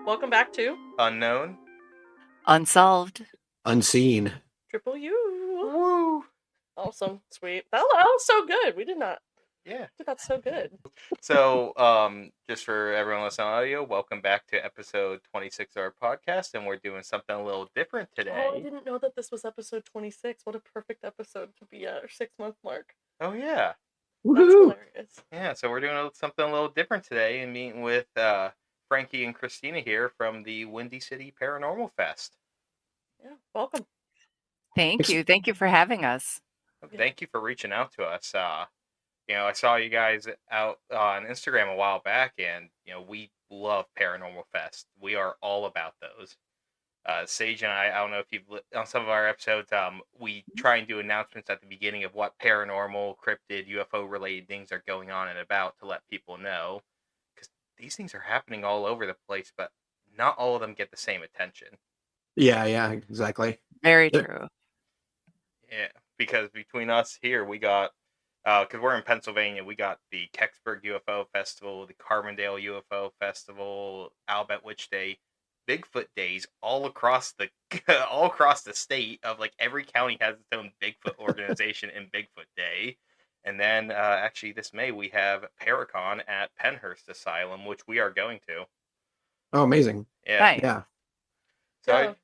Welcome back to Unknown. Unsolved. Unseen. Triple U. Woo! Awesome. Sweet. That was so good. We did that so good. So, just for everyone listening on audio, welcome back to episode 26 of our podcast, and we're doing something a little different today. Oh, I didn't know that this was episode 26. What a perfect episode to be at our 6-month mark. Oh, yeah. That's hilarious. Yeah, so we're doing something a little different today and meeting with Franky and Christina here from the Windy City Paranormal Fest. Yeah, welcome. Thank you. Thank you for having us. Thank you for reaching out to us. I saw you guys out on Instagram a while back, and, we love Paranormal Fest. We are all about those. Sage and I don't know if you've, on some of our episodes, we try and do announcements at the beginning of what paranormal, cryptid, UFO-related things are going on and about to let people know. Because these things are happening all over the place, but not all of them get the same attention. Yeah, exactly. Very true. Yeah, because between us here, we got, because we're in Pennsylvania, we got the Kecksburg UFO Festival, the Carbondale UFO Festival, Albert Witch Day, Bigfoot days all across the state of, like, every county has its own Bigfoot organization and Bigfoot Day. And then actually this May we have Paracon at Penhurst Asylum, which we are going to. Oh, amazing. Yeah. Nice. Yeah. So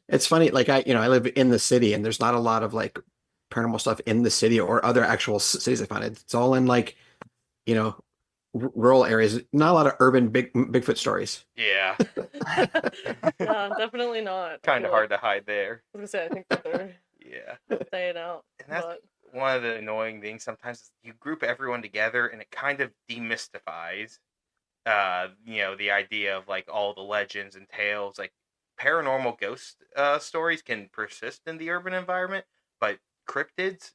It's funny, like I live in the city and there's not a lot of like paranormal stuff in the city or other actual cities. I found it's all in like, rural areas, not a lot of urban Bigfoot stories. yeah. Yeah, definitely not. Kind of hard to hide there. I was going to say, I think that they're Yeah. staying out. And that's one of the annoying things sometimes is you group everyone together and it kind of demystifies the idea of, like, all the legends and tales. Like, paranormal ghost stories can persist in the urban environment, but cryptids,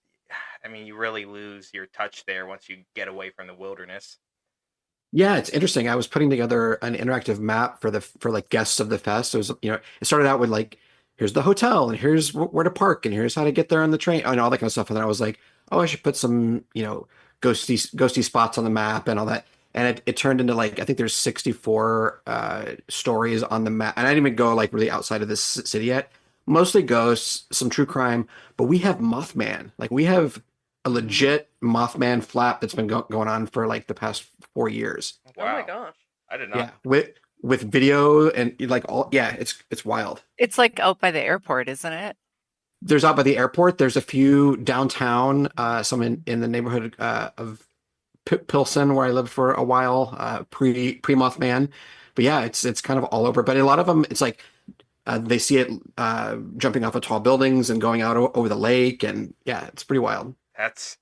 I mean, you really lose your touch there once you get away from the wilderness. Yeah, it's interesting. I was putting together an interactive map for like guests of the fest. It was, it started out with like, here's the hotel and here's where to park and here's how to get there on the train and all that kind of stuff. And then I was like, oh, I should put some, ghosty spots on the map and all that. And it turned into like, I think there's 64 stories on the map. And I didn't even go like really outside of this city yet. Mostly ghosts, some true crime, but we have Mothman. Like we have a legit Mothman flap that's been going on for like the past 4 years. Oh my gosh. I did not. Yeah, with video and like it's wild. It's like out by the airport, isn't it? There's out by the airport. There's a few downtown, some in the neighborhood of Pilsen, where I lived for a while, pre Mothman. But yeah, it's kind of all over. But a lot of them, it's like they see it jumping off of tall buildings and going out over the lake, and yeah, it's pretty wild. That's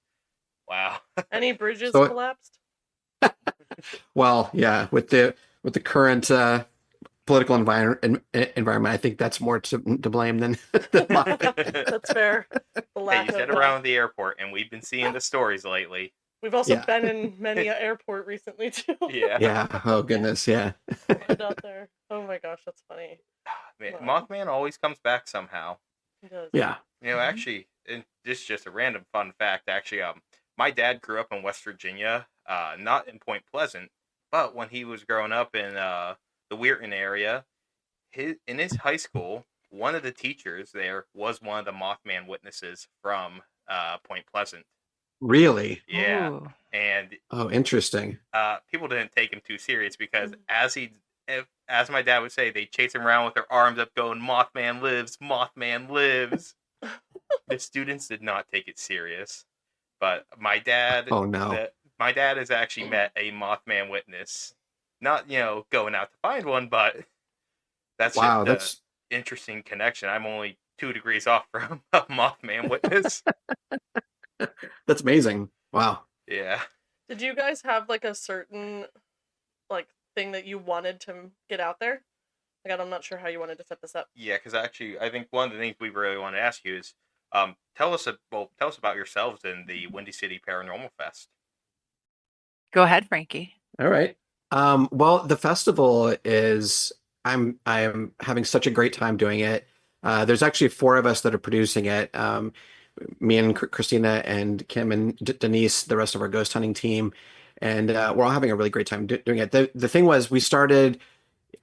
wow. Any bridges collapsed? Well, yeah, with the current political environment, I think that's more to blame than That's fair. Hey, you said around the airport, and we've been seeing the stories lately. We've also been in many an airport recently too. Yeah. Yeah. Oh goodness. Yeah. Out there. Oh my gosh, that's funny. Man, Mothman always comes back somehow. He does. Yeah. Actually, and this is just a random fun fact. Actually, my dad grew up in West Virginia, not in Point Pleasant, but when he was growing up in the Weirton area, in his high school, one of the teachers there was one of the Mothman witnesses from Point Pleasant. Really? Yeah. Ooh. And interesting. people didn't take him too serious because as my dad would say, they chase him around with their arms up going, Mothman lives, Mothman lives. The students did not take it serious. But my dad, oh no, my dad has actually met a Mothman witness. Not, going out to find one, but that's just an interesting connection. I'm only 2 degrees off from a Mothman witness. That's amazing. Wow. Yeah. Did you guys have like a certain like thing that you wanted to get out there? Like, I'm not sure how you wanted to set this up. Yeah, because actually, I think one of the things we really want to ask you is, tell us about yourselves in the Windy City Paranormal Fest. Go ahead, Franky. All right. Well, the festival is I am having such a great time doing it. There's actually 4 of us that are producing it. Me and Christina and Kim and Denise, the rest of our ghost hunting team, and we're all having a really great time doing it. The thing was, we started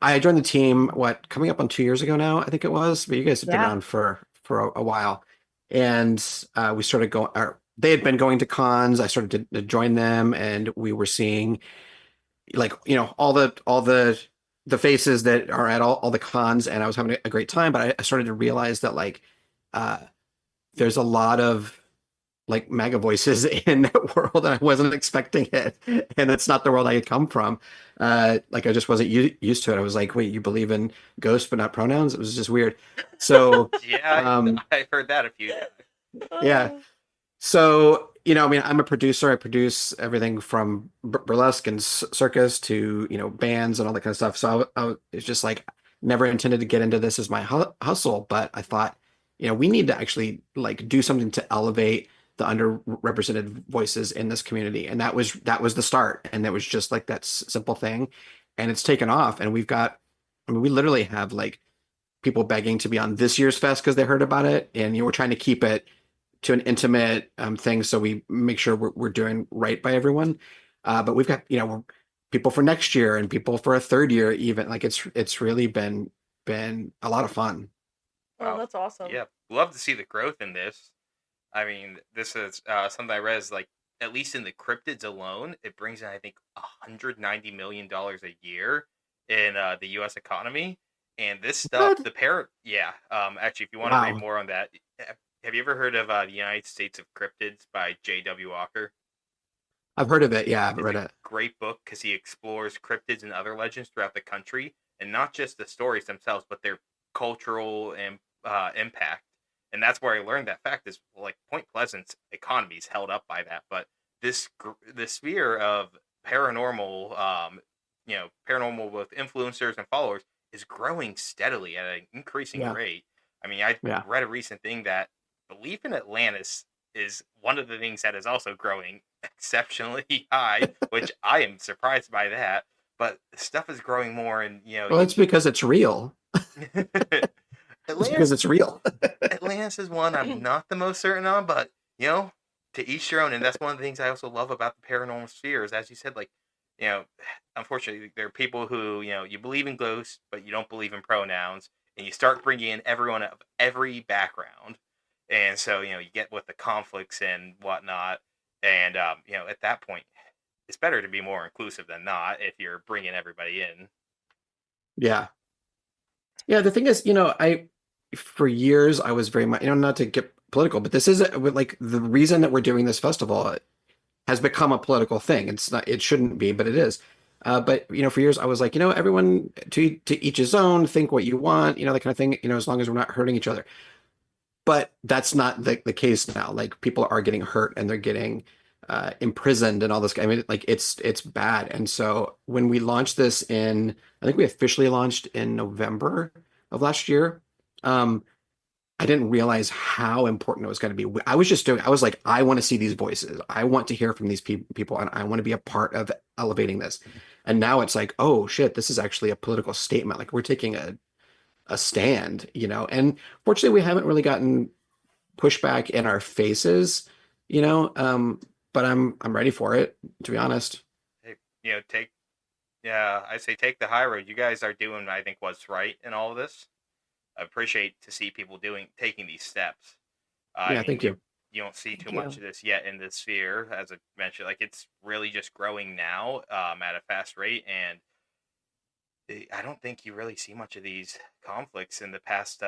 I joined the team, coming up on 2 years ago now, I think it was, but you guys have been Yeah. around for a while. And we started going, or they had been going to cons. I started to join them, and we were seeing like, all the faces that are at all the cons, and I was having a great time. But I started to realize that like uh there's a lot of like mega voices in that world, and I wasn't expecting it. And it's not the world I had come from. Like I just wasn't used to it. I was like, wait, you believe in ghosts but not pronouns? It was just weird. So, Yeah, um, I've heard that a few times. yeah. Oh, So, I mean, I'm a producer. I produce everything from burlesque and circus to, bands and all that kind of stuff. So it's just like never intended to get into this as my hustle, but I thought, we need to actually like do something to elevate the underrepresented voices in this community. And that was the start. And that was just like that simple thing. And it's taken off. And I mean, we literally have like people begging to be on this year's fest because they heard about it. And, we're trying to keep it to an intimate thing, so we make sure we're doing right by everyone. But we've got people for next year and people for a third year even. Like it's really been a lot of fun. oh, Wow. that's awesome. Yeah, love to see the growth in this. I mean, this is something I read is like at least in the cryptids alone, it brings in I think $190 million a year in the U.S. economy. And this stuff, What? yeah. Actually, if you want to read Wow. more on that, have you ever heard of the United States of Cryptids by J.W. Walker? I've heard of it. Yeah, I haven't It's read a it. great book because he explores cryptids and other legends throughout the country, and not just the stories themselves, but their cultural and impact. And that's where I learned that fact is like Point Pleasant's economy is held up by that. But this sphere of paranormal, paranormal with influencers and followers is growing steadily at an increasing Yeah. rate. I mean, I Yeah. read a recent thing that belief in Atlantis is one of the things that is also growing exceptionally high, which I am surprised by that. But stuff is growing more, and Well, it's because it's real. It's because Atlantis. it's real. Atlantis is one I'm not the most certain on, but you know, to each their own. And that's one of the things I also love about the paranormal sphere is, as you said, like you know, unfortunately, there are people who you believe in ghosts, but you don't believe in pronouns, and you start bringing in everyone of every background, and so you get with the conflicts and whatnot, and at that point, it's better to be more inclusive than not if you're bringing everybody in. Yeah. Yeah, the thing is, for years I was very much, not to get political, but this is like the reason that we're doing this festival has become a political thing. It's not, it shouldn't be, but it is. But for years I was like, everyone to each his own, think what you want, that kind of thing, as long as we're not hurting each other. But that's not the case now. Like people are getting hurt and they're getting imprisoned and all this. I mean, like it's bad. And so when we launched this I think we officially launched in November of last year. Um, I didn't realize how important it was going to be. I was like, I want to see these voices. I want to hear from these people, and I want to be a part of elevating this. And now it's like, oh shit, this is actually a political statement. Like we're taking a stand, and fortunately we haven't really gotten pushback in our faces, you know. But I'm ready for it, to be honest. Hey, take yeah, I say take the high road. You guys are doing, I think, what's right in all of this. I appreciate to see people taking these steps. I Yeah, mean, thank you. you don't see too Thank much you. of this yet in this sphere, as I mentioned. Like it's really just growing now at a fast rate, and I don't think you really see much of these conflicts in the past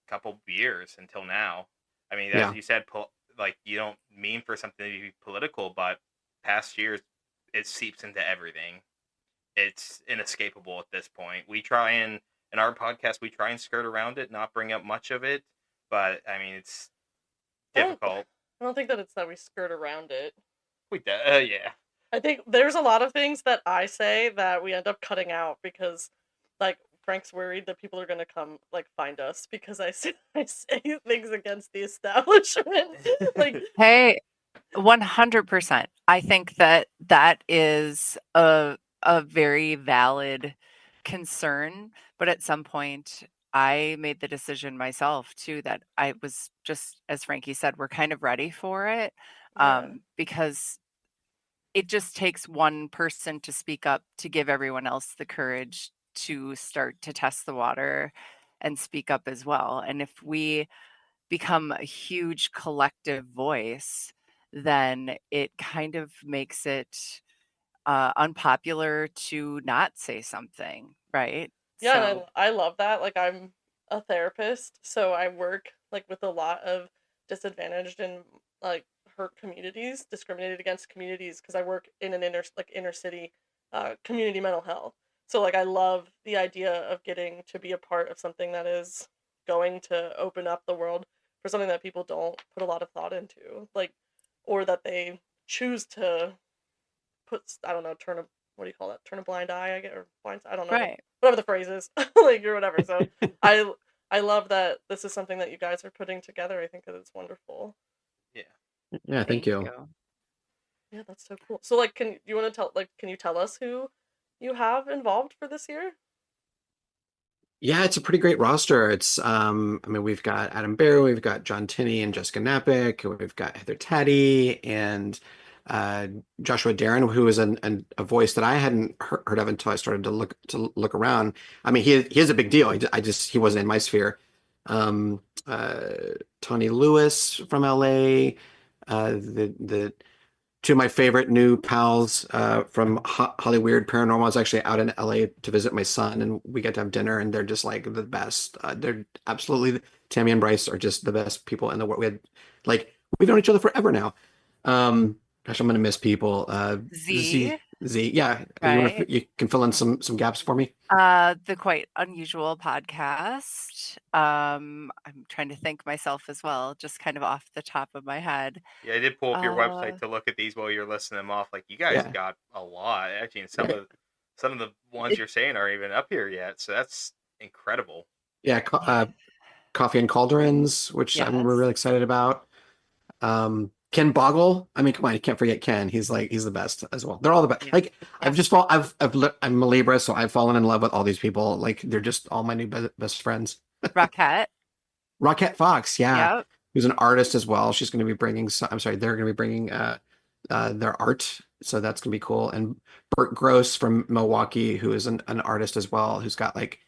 couple years until now. I mean, as Yeah, you said, like you don't mean for something to be political, but past years it seeps into everything. It's inescapable at this point. We try and in our podcast we try and skirt around it, not bring up much of it, but I mean it's I don't, difficult. I don't think that it's that we skirt around it. We do, yeah. I think there's a lot of things that I say that we end up cutting out because, like, Frank's worried that people are gonna come like find us because I say things against the establishment. Like, Hey, 100%. I think that that is a very valid concern, but at some point I made the decision myself too that I was just, as Frankie said, we're kind of ready for it, yeah, because it just takes one person to speak up to give everyone else the courage to start to test the water and speak up as well. And if we become a huge collective voice, then it kind of makes it unpopular to not say something, right? Yeah, and So, I love that. Like I'm a therapist, so I work like with a lot of disadvantaged and like hurt communities, discriminated against communities because I work in an inner city community mental health. So like I love the idea of getting to be a part of something that is going to open up the world for something that people don't put a lot of thought into. Like or that they choose to put I don't know, turn a what do you call that? Turn a blind eye, I get or blind I don't know right. whatever the phrase is, like or whatever. So I I love that this is something that you guys are putting together. I think that it's wonderful. Yeah. Yeah, thank Thank you. you. Yeah, that's so cool. So like, can you want to tell like can you tell us who you have involved for this year? Yeah, it's a pretty great roster. It's I mean we've got Adam Bear, we've got John Tinney and Jessica Napick, we've got Heather Taddy and uh Joshua Darren, who is a voice that I hadn't heard of until I started to look around. I mean he is a big deal. He wasn't in my sphere. Um uh Tony Lewis from LA, the two of my favorite new pals from Hollyweird Paranormal. I was actually out in LA to visit my son, and we get to have dinner, and they're just like the best. They're absolutely Tammy and Bryce are just the best people in the world. We've known each other forever now. Gosh, I'm gonna miss people. Z, Yeah. right? You can fill in some gaps for me. The Quite Unusual podcast. I'm trying to think myself as well, just kind of off the top of my head. Yeah, I did pull up your Uh, website to look at these while you're listing them off. Like you guys Yeah, got a lot. Actually, and yeah, some of the ones it, you're saying aren't even up here yet. So that's incredible. yeah. yeah, Coffee and Cauldrons, which we're yes, really excited about. Ken Boggle. I mean, come on, you can't forget Ken. He's the best as well. They're all the best. yeah, Like yeah. I'm a Libra, so I've fallen in love with all these people. Like they're just all my new best friends. Rockette, Rockette Fox, yeah, yep, who's an artist as well. She's going to be bringing some, I'm sorry, they're going to be bringing their art, so that's going to be cool. And Bert Gross from Milwaukee, who is an artist as well, who's got like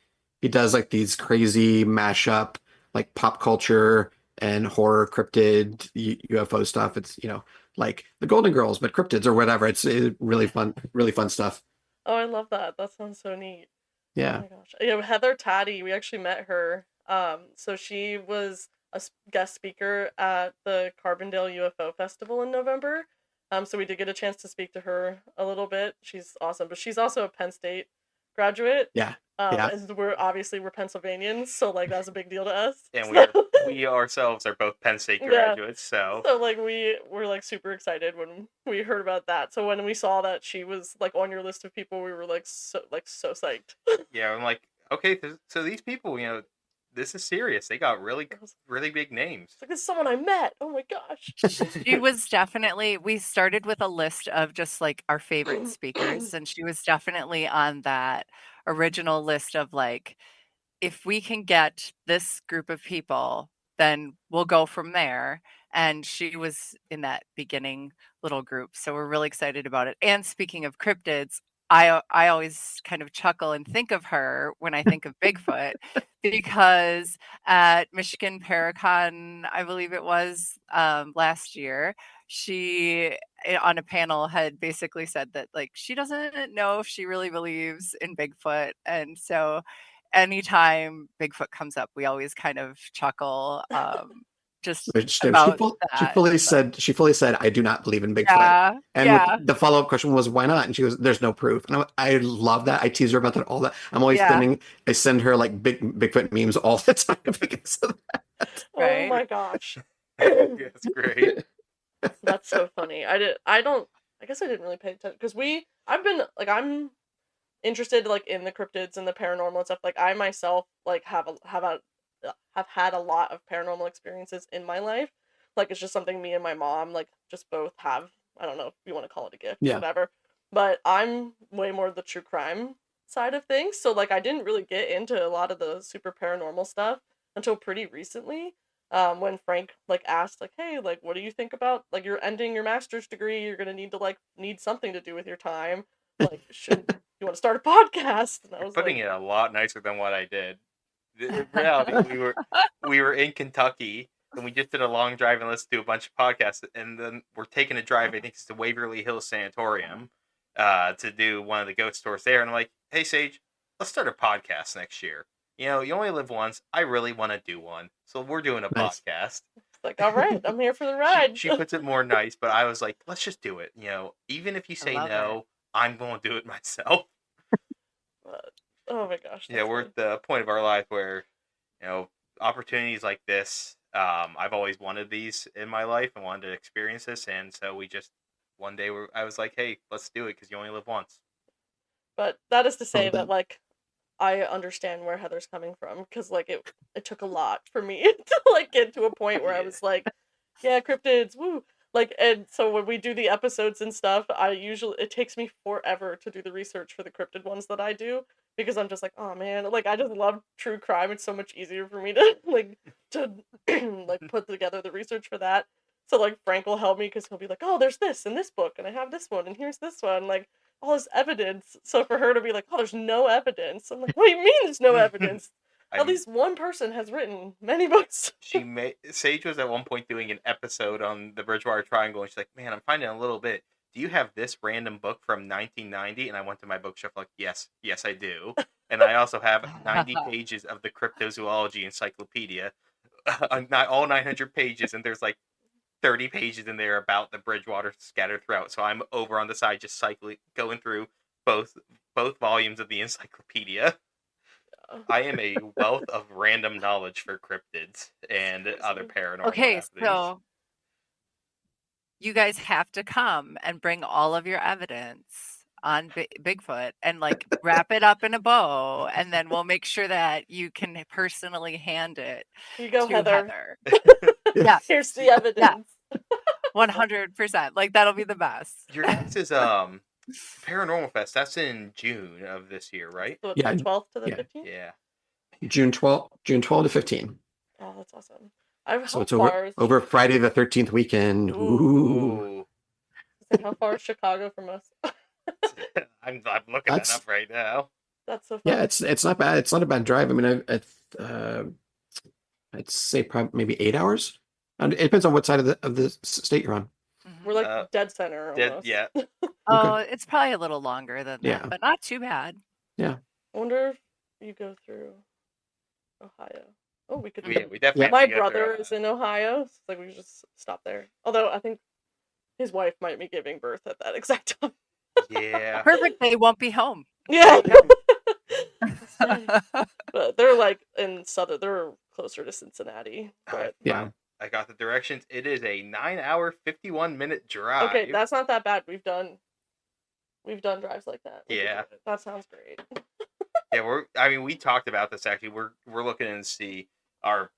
he does like these crazy mashup like pop culture and horror cryptid UFO stuff. It's like the Golden Girls, but cryptids or whatever. It's really fun stuff. Oh, I love that. That sounds so neat. Oh Yeah, my gosh. Yeah, Heather Taddy, we actually met her. So she was a guest speaker at the Carbondale UFO Festival in November. So we did get a chance to speak to her a little bit. She's awesome, but she's also a Penn State graduate. yeah, yeah. And we're Pennsylvanians, so like that's a big deal to us. And So we ourselves are both Penn State yeah, graduates. So so like we were like super excited when we heard about that. So when we saw that she was like on your list of people, we were like so psyched. yeah, I'm like, okay, so these people, this is serious. They got really big names. It's like this is someone I met. Oh my gosh. she was definitely. We started with a list of just like our favorite speakers, and she was definitely on that original list of like, if we can get this group of people, then we'll go from there. And she was in that beginning little group. So we're really excited about it. And speaking of cryptids, I always kind of chuckle and think of her when I think of Bigfoot because at Michigan Paracon, I believe it was last year, she on a panel had basically said that like she doesn't know if she really believes in Bigfoot. And so anytime Bigfoot comes up, we always kind of chuckle, just Which about that, but she fully said I do not believe in Bigfoot. yeah, And yeah, the follow-up question was why not? And she goes, "There's no proof." And I love that. I tease her about that all the. I'm always yeah, sending. I send her like Bigfoot memes all the time because of Oh right? my gosh. That's great. that. That's so funny. I don't I guess I didn't really pay attention because I've been like I'm interested like in the cryptids and the paranormal and stuff. Like I myself like have had a lot of paranormal experiences in my life. Like it's just something me and my mom like just both have. I don't know if you want to call it a gift, Yeah. whatever. But I'm way more the true crime side of things. So like I didn't really get into a lot of the super paranormal stuff until pretty recently. When Frank like asked like, "Hey, like what do you think about like you're ending your master's degree, you're going to need to like need something to do with your time. Like should you want to start a podcast? And I You're was putting like, it a lot nicer than what I did. In reality, we were in Kentucky and we just did a long drive and listened to a bunch of podcasts, and then we're taking a drive. I think it's to Waverly Hills Sanatorium, to do one of the ghost tours there. And I'm like, hey Sage, let's start a podcast next year. You know, you only live once. I really want to do one, so we're doing a Nice. podcast. it's like, all right, I'm here for the She ride. she puts it more nice, but I was like, let's just do it. You know, even if you I say love no, I'm going to do it myself. But, oh my gosh. Yeah, That's we're funny. at the point of our life where, you know, opportunities like this. I've always wanted these in my life and wanted to experience this, and so we just one day I was like, hey, let's do it because you only live once. But that is to say Love that, that. like, I understand where Heather's coming from, because, like, it took a lot for me to, like, get to a point where I Yeah. was like, yeah, cryptids, woo. Like, and so when we do the episodes and stuff, it takes me forever to do the research for the cryptid ones that I do, because I'm just like, oh man, like, I just love true crime. It's so much easier for me to, like, to, like, put together the research for that. So, like, Frank will help me, because he'll be like, oh, there's this in this book, and I have this one, and here's this one, like, all this evidence. So for her to be like, oh, there's no evidence. I'm like, what do you mean there's no evidence? At I'm least one person has written many books. Sage was at one point doing an episode on the Bridgewater Triangle, and she's like, "Man, I'm finding a little bit. Do you have this random book from 1990?" And I went to my bookshelf like, "Yes, yes, I do." And I also have 90 pages of the Cryptozoology Encyclopedia, not all 900 pages, and there's like 30 pages in there about the Bridgewater scattered throughout. So I'm over on the side just cycling, going through both volumes of the encyclopedia. I am a wealth of random knowledge for cryptids and other paranormal Okay, entities. so you guys have to come and bring all of your evidence on Bigfoot and like wrap it up in a bow, and then we'll make sure that you can personally hand it Here you go, to Heather. Yeah, Here's the yeah, evidence. 100%. Like that'll be the best. Your guys' Paranormal Fest, that's in June of this year, right? So it's Yeah, the 12th to the yeah. 15th? Yeah. June 12 to 15. Oh, that's awesome. So How it's far is over Friday the 13th weekend. Ooh. Ooh. Ooh. Like, how far is Chicago from us? I'm looking that That's up right now. That's so yeah, funny. it's not bad. It's not a bad drive. I mean, I'd say probably maybe 8 hours. And it depends on what side of the state you're on. We're like dead center almost. Yeah. Oh, Okay. it's probably a little longer than Yeah. that, but not too bad. Yeah. I wonder if you go through Ohio. Oh, we could. Yeah, we definitely have My to go brother through, is in Ohio, so like we could just stop there. Although I think his wife might be giving birth at that exact time. Yeah. Perfect. They won't be home. Yeah. There But they're like in southern. They're closer to Cincinnati. But Yeah. I got the directions. It is a 9-hour, 51-minute drive. okay, that's not that bad. We've done drives like that. We could Yeah. do it. That sounds great. Yeah, we talked about this actually. We're looking and see our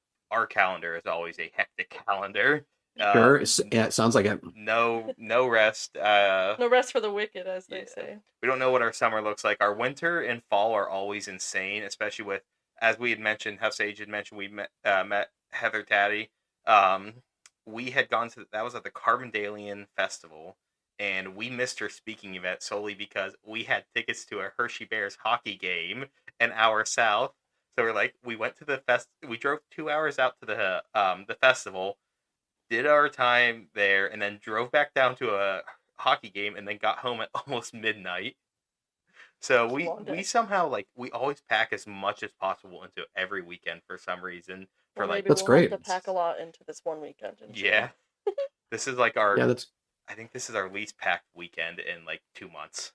calendar is always a hectic calendar. Sure. Yeah, it sounds like it. No rest. No rest for the wicked, as they Yeah. say. We don't know what our summer looks like. Our winter and fall are always insane, especially with, as we had mentioned, how Sage had mentioned, we met Heather Taddy. We had gone to, that was at the Carbondalian Festival, and we missed her speaking event solely because we had tickets to a Hershey Bears hockey game an hour south. So we're like, we went to the we drove 2 hours out to the festival, did our time there, and then drove back down to a hockey game, and then got home at almost midnight. So It's a long we day. somehow, like, we always pack as much as possible into every weekend for some reason. For Well, like, maybe That's we'll great. have to pack a lot into this one weekend. yeah, this is like our, Yeah, that's I think this is our least packed weekend in like 2 months.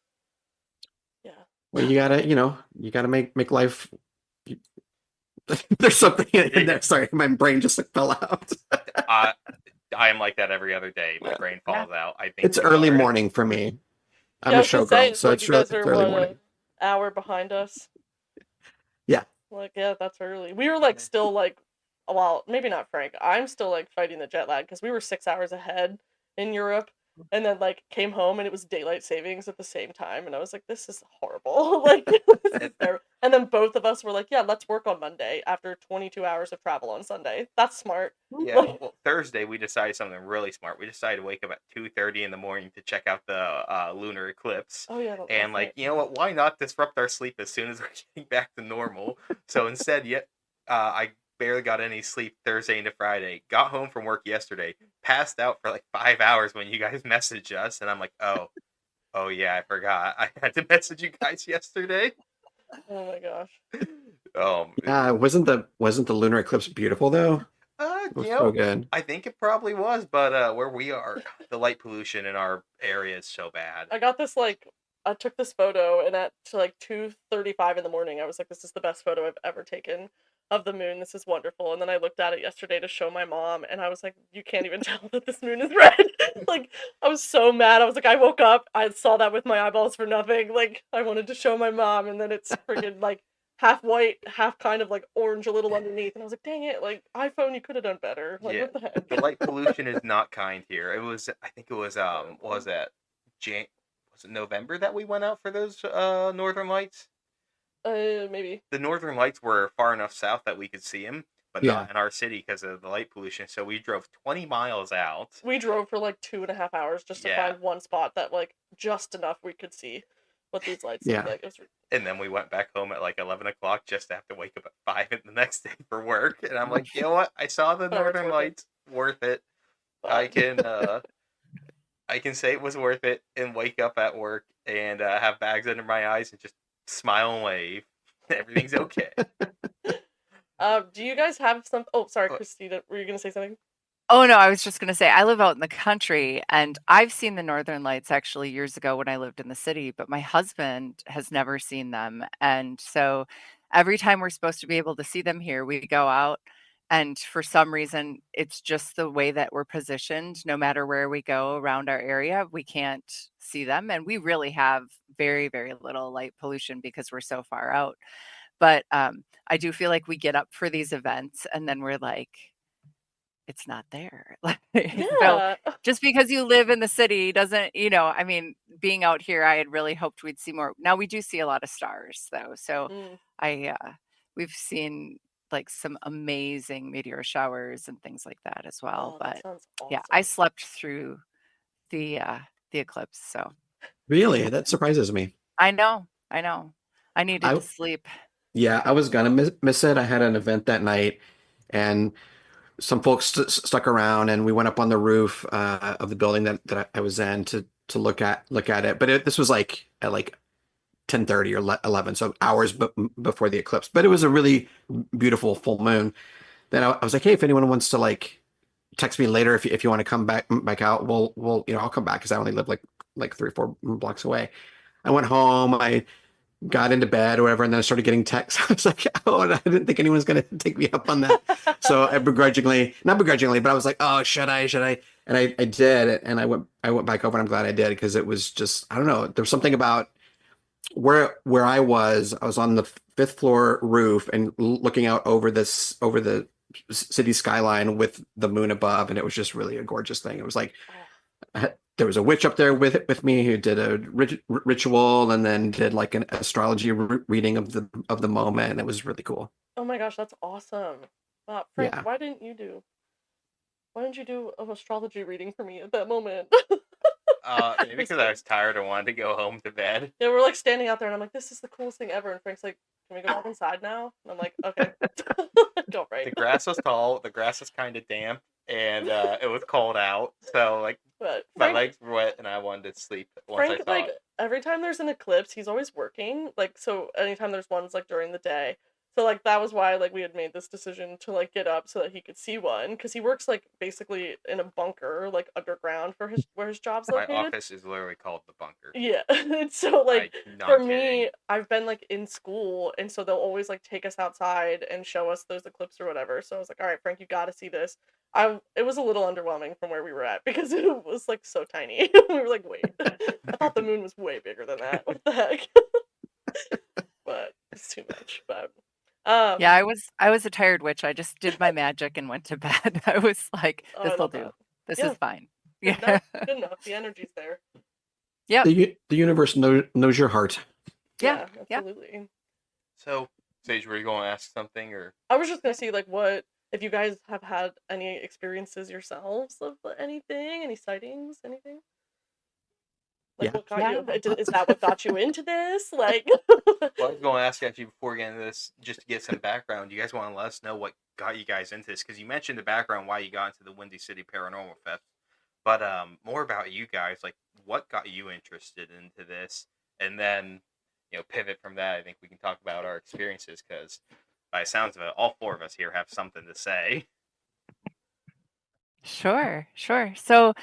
Yeah. well, you gotta make life. There's something in there. Sorry, my brain just like fell out. I am like that every other day. My Yeah. brain falls out. I think It's we early are. morning for me. I'm Yeah, I a was gonna showgirl, say, so like, it's you guys it's are early what, morning. an hour behind us? Yeah. Like, yeah, that's early. We were like still like, well, maybe not Frank. I'm still like fighting the jet lag because we were 6 hours ahead in Europe, and then like came home and it was daylight savings at the same time, and I was like, this is horrible. Like this is And, terrible. And then both of us were like, yeah, let's work on Monday after 22 hours of travel on Sunday. That's smart. yeah, Like, well, Thursday we decided something really smart. We decided to wake up at 2:30 in the morning to check out the lunar eclipse. oh yeah, And that's like, right. you know what? Why not disrupt our sleep as soon as we're getting back to normal? So instead, I barely got any sleep Thursday into Friday. Got home from work yesterday, passed out for like 5 hours when you guys messaged us, and I'm like, oh yeah, I forgot. I had to message you guys yesterday. Oh my gosh. Yeah, wasn't the lunar eclipse beautiful though? It You was so know, good. I think it probably was, but where we are, the light pollution in our area is so bad. I got this like I took this photo and at like 2:35 in the morning I was like, this is the best photo I've ever taken of the moon. This is wonderful. And then I looked at it yesterday to show my mom and I was like, you can't even tell that this moon is red. Like I was so mad. I was like, I woke up, I saw that with my eyeballs for nothing. Like I wanted to show my mom and then it's friggin' like half white, half kind of like orange a little underneath. And I was like, dang it, like iPhone, you could have done better. Like Yeah, what the heck? the light pollution is not kind here. I think it was what Horrible. was that? Was it November that we went out for those northern lights? Maybe. The northern lights were far enough south that we could see them, but Yeah. not in our city because of the light pollution. So we drove 20 miles out. We drove for like 2.5 hours just to Yeah, find one spot that like just enough we could see what these lights look Yeah. like. It was and then we went back home at like 11 o'clock just to have to wake up at 5 the next day for work. And I'm like, you know what? I saw the whatever, it's northern worth it. lights. Worth it. I But can I can say it was worth it and wake up at work and have bags under my eyes and just smile and wave. Everything's okay. do you guys have some? Oh, sorry, Uh, Christina, were you gonna say something? Oh, no, I was just gonna say, I live out in the country, and I've seen the Northern Lights actually years ago when I lived in the city, but my husband has never seen them, and so every time we're supposed to be able to see them here, we go out, and for some reason, it's just the way that we're positioned, no matter where we go around our area, we can't see them, and we really have very, very little light pollution because we're so far out. But, I do feel like we get up for these events, and then we're like, it's not there. Like, so Yeah. just because you live in the city doesn't, I mean, being out here, I had really hoped we'd see more. Now we do see a lot of stars though. So Mm. I we've seen like some amazing meteor showers and things like that as well. Oh, that But sounds yeah, I awesome. slept through the uh the eclipse. So Really? That surprises me. I know, I know. I needed to I sleep. Yeah, I was gonna miss it. I had an event that night, and some folks stuck around, and we went up on the roof of the building that I was in to look at it. But this was like at like 10:30 or 11, so hours before the eclipse. But it was a really beautiful full moon. Then I was like, hey, if anyone wants to like text me later if you want to come back out, we'll I'll come back because I only live like 3 or 4 blocks away. I went home. I got into bed or whatever, and then I started getting texts. I was like, oh, and I didn't think anyone was going to take me up on that. So I begrudgingly, not begrudgingly, but I was like, oh, should I? Should I? And I did, and I went back over, and I'm glad I did because it was just, I don't know, there was something about where I was on the fifth floor roof and looking out over the city skyline with the moon above, and it was just really a gorgeous thing. It was like Oh, there was a witch up there with me who did a ritual and then did like an astrology reading of the moment. And it was really cool. oh my gosh, that's awesome. Frank, Yeah. why didn't you do an astrology reading for me at that moment? maybe Just because I kidding. was tired and wanted to go home to bed. Yeah, we're like standing out there, and I'm like, "This is the coolest thing ever." And Frank's like, "Can we go back inside now?" And I'm like, "Okay, go right." The grass was tall. The grass was kind of damp, and it was cold out. So like But my legs were wet, and I wanted to sleep once I Frank, saw like it. every time there's an eclipse, he's always working. Like so, anytime there's ones like during the day. So like that was why like we had made this decision to like get up so that he could see one because he works like basically in a bunker like underground for his where his job's My located. office is literally called the bunker. Yeah. And so like I'm for not kidding. me, I've been like in school and so they'll always like take us outside and show us those eclipses or whatever. So I was like, "All right, Frank, you got to see this." It was a little underwhelming from where we were at because it was like so tiny. We were like, "Wait. I thought the moon was way bigger than that. What the heck?" But it's too much. But Yeah, um I was a tired witch. I just did my magic and went to bed. I was like, oh, I this'll love do. that. This is Yeah. fine. Good Yeah. enough. Good enough. The energy's there. Yep. The universe knows your heart. Yeah. Yeah, Yeah. absolutely. So, Sage, were you going to ask something, or I was just gonna see like what if you guys have had any experiences yourselves of anything, any sightings, anything. Like Yeah. what got Yeah. you? Is that what got you into this? Like, well, I was going to ask actually before we get into this, just to get some background. You guys want to let us know what got you guys into this? Because you mentioned the background why you got into the Windy City Paranormal Fest, but more about you guys. Like, what got you interested into this, and then pivot from that. I think we can talk about our experiences because, by the sounds of it, all four of us here have something to say. Sure, sure. So,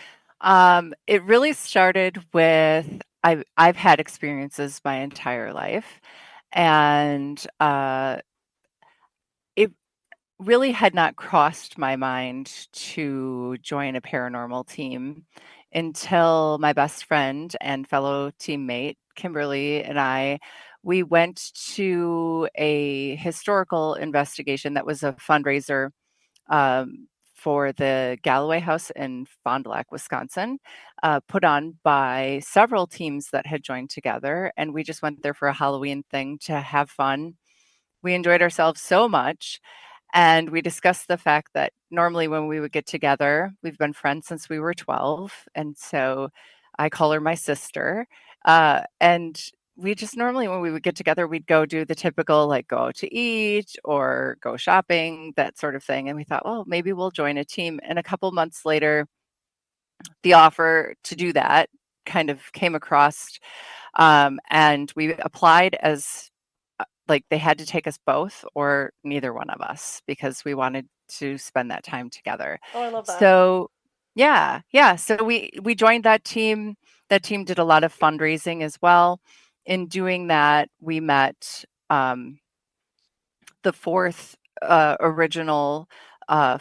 it really started with I've had experiences my entire life, and it really had not crossed my mind to join a paranormal team until my best friend and fellow teammate Kimberly and we went to a historical investigation that was a fundraiser for the Galloway House in Fond du Lac, Wisconsin, put on by several teams that had joined together. And we just went there for a Halloween thing to have fun. We enjoyed ourselves so much. And we discussed the fact that normally when we would get together, we've been friends since we were 12. And so I call her my sister. And we just normally, when we would get together, we'd go do the typical like go out to eat or go shopping, that sort of thing. And we thought, well, maybe we'll join a team. And a couple months later, the offer to do that kind of came across. And we applied as like they had to take us both or neither one of us because we wanted to spend that time together. oh, I love that. So yeah. So we joined that team. That team did a lot of fundraising as well. In doing that, we met the fourth original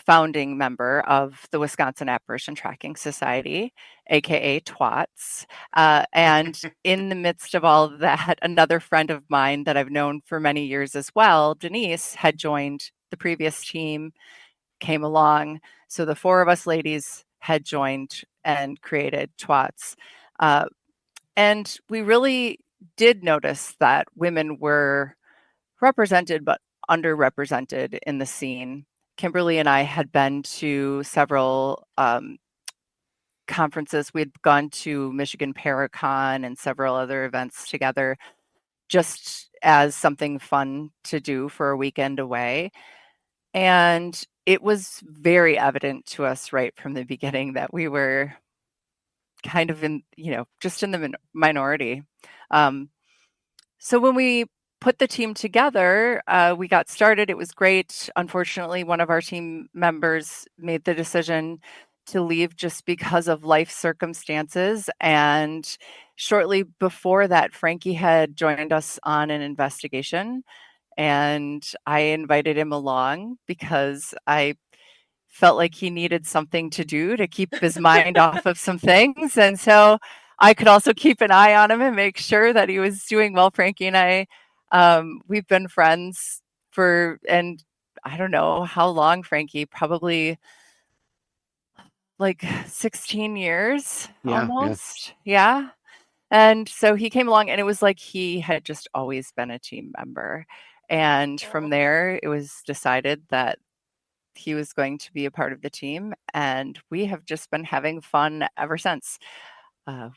founding member of the Wisconsin Apparition Tracking Society, aka TWATS. And in the midst of all of that, another friend of mine that I've known for many years as well, Denise, had joined the previous team, came along. So the four of us ladies had joined and created TWATS. Uh, and we really did notice that women were represented but underrepresented in the scene. Kimberly and I had been to several conferences. We'd gone to Michigan Paracon and several other events together just as something fun to do for a weekend away. And it was very evident to us right from the beginning that we were kind of in, just in the minority. Um, So when we put the team together, we got started. It was great. Unfortunately, one of our team members made the decision to leave just because of life circumstances. And shortly before that, Frankie had joined us on an investigation. And I invited him along because I felt like he needed something to do to keep his mind off of some things. And so I could also keep an eye on him and make sure that he was doing well. Frankie and I, we've been friends and I don't know how long, Frankie, probably like 16 years Yeah. almost. Yeah. And so he came along and it was like he had just always been a team member. And from Oh, there, it was decided that he was going to be a part of the team, and we have just been having fun ever since.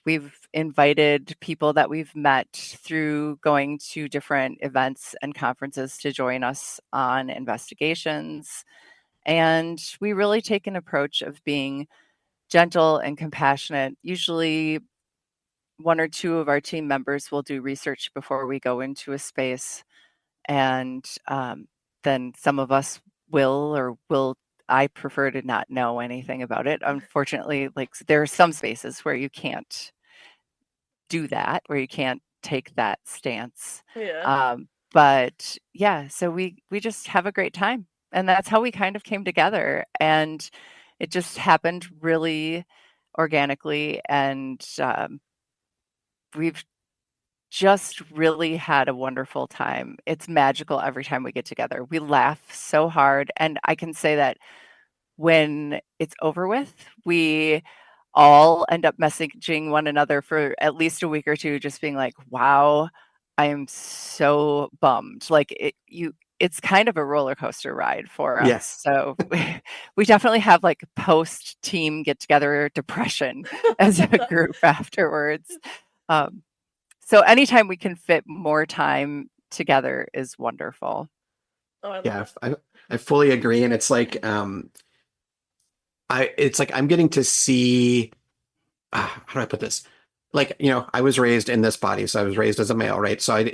We've invited people that we've met through going to different events and conferences to join us on investigations. And we really take an approach of being gentle and compassionate. Usually, one or two of our team members will do research before we go into a space, and then some of us will I prefer to not know anything about it. Unfortunately, like there are some spaces where you can't do that, where you can't take that stance. yeah. But yeah, so we just have a great time, and that's how we kind of came together, and it just happened really organically, and we've just really had a wonderful time. It's magical every time we get together. We laugh so hard, and I can say that when it's over with, we all end up messaging one another for at least a week or two, just being like, wow, I am so bummed. Like it's kind of a roller coaster ride for us. Yeah. So we definitely have like post team get together depression as a group afterwards. Um, so anytime we can fit more time together is wonderful. Oh, I love Yeah, it. I fully agree. And it's like I'm getting to see how do I put this? Like, I was raised in this body, so I was raised as a male, right? So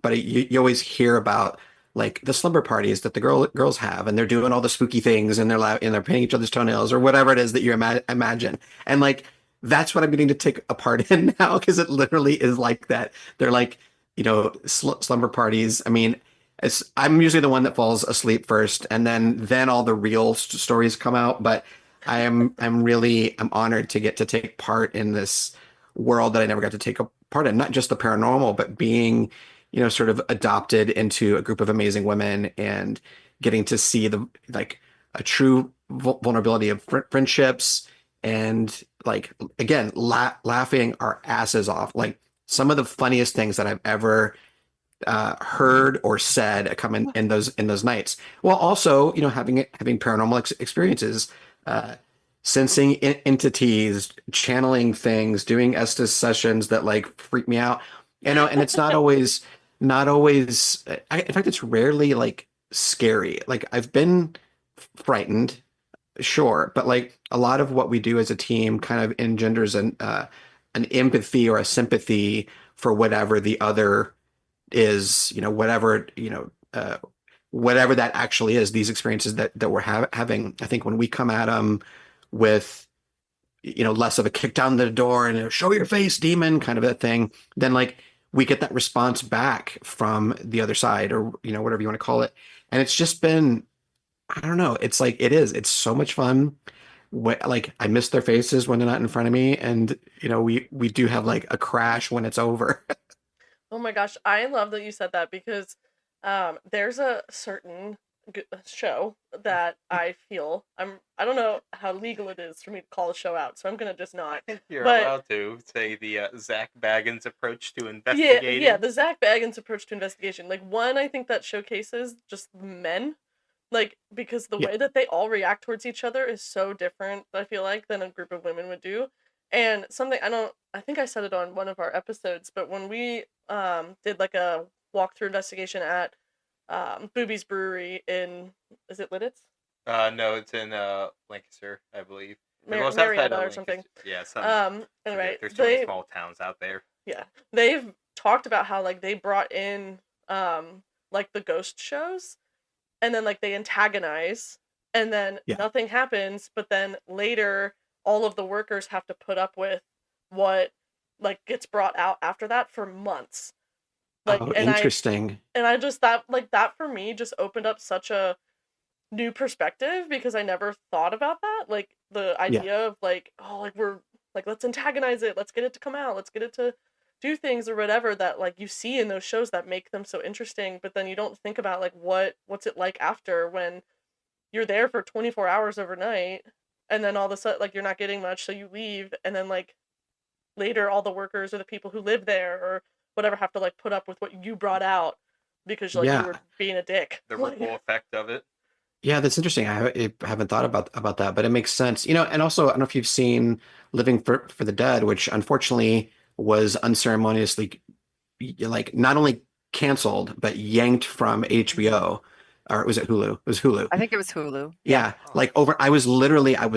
but you always hear about like the slumber parties that the girls have, and they're doing all the spooky things, and they're painting each other's toenails or whatever it is that you imagine, and like that's what I'm getting to take a part in now because it literally is like that. They're like, slumber parties. I mean, I'm usually the one that falls asleep first, and then all the real stories come out, but. I'm honored to get to take part in this world that I never got to take a part in, not just the paranormal, but being, sort of adopted into a group of amazing women and getting to see the like a true vulnerability of friendships and like again laughing our asses off. Like some of the funniest things that I've ever heard or said come in those nights. While also, having paranormal experiences, uh, sensing entities, channeling things, doing Estes sessions that like freak me out. And it's not always. In fact, it's rarely like scary. Like I've been frightened, sure, but like a lot of what we do as a team kind of engenders an empathy or a sympathy for whatever the other is, whatever that actually is, these experiences that we're having. I think when we come at them with, less of a kick down the door and show your face, demon kind of a thing, then like we get that response back from the other side or, whatever you want to call it. And it's just been, I don't know, it's so much fun. Like I miss their faces when they're not in front of me. And, we do have like a crash when it's over. Oh my gosh, I love that you said that because there's a certain show that I feel I don't know how legal it is for me to call a show out, so I'm gonna just I not. think you're But allowed to say the Zach Baggins approach to yeah, investigating. the Zach Baggins approach to investigation. Like one, I think that showcases just men, like because the Yeah. way that they all react towards each other is so different. I feel like than a group of women would do. And something I think I said it on one of our episodes, but when we did like a walkthrough investigation at Booby's Brewery in is it Lidditz? No, it's in Lancaster, I believe. Well, south side Marietta of or something. Lancaster. Yeah, some. Anyway, Forget. There's too many small towns out there. yeah, they've talked about how like they brought in like the ghost shows and then like they antagonize and then Yeah. nothing happens, but then later all of the workers have to put up with what like gets brought out after that for months. Like Oh, interesting. and I just that like that for me just opened up such a new perspective because I never thought about that. Like the Yeah. idea of like, oh, like we're like let's antagonize it, let's get it to come out, let's get it to do things or whatever that like you see in those shows that make them so interesting, but then you don't think about like what's it like after when you're there for 24 hours overnight and then all of a sudden like you're not getting much so you leave and then like later all the workers or the people who live there or whatever have to like put up with what you brought out because like you Yeah. were being a dick. The Like, ripple effect of it. Yeah, that's interesting. I haven't thought about that, but it makes sense. And also I don't know if you've seen Living for the Dead, which unfortunately was unceremoniously like not only canceled but yanked from HBO, or was it Hulu? It was Hulu. I think it was Hulu. Yeah. Yeah, like over, I was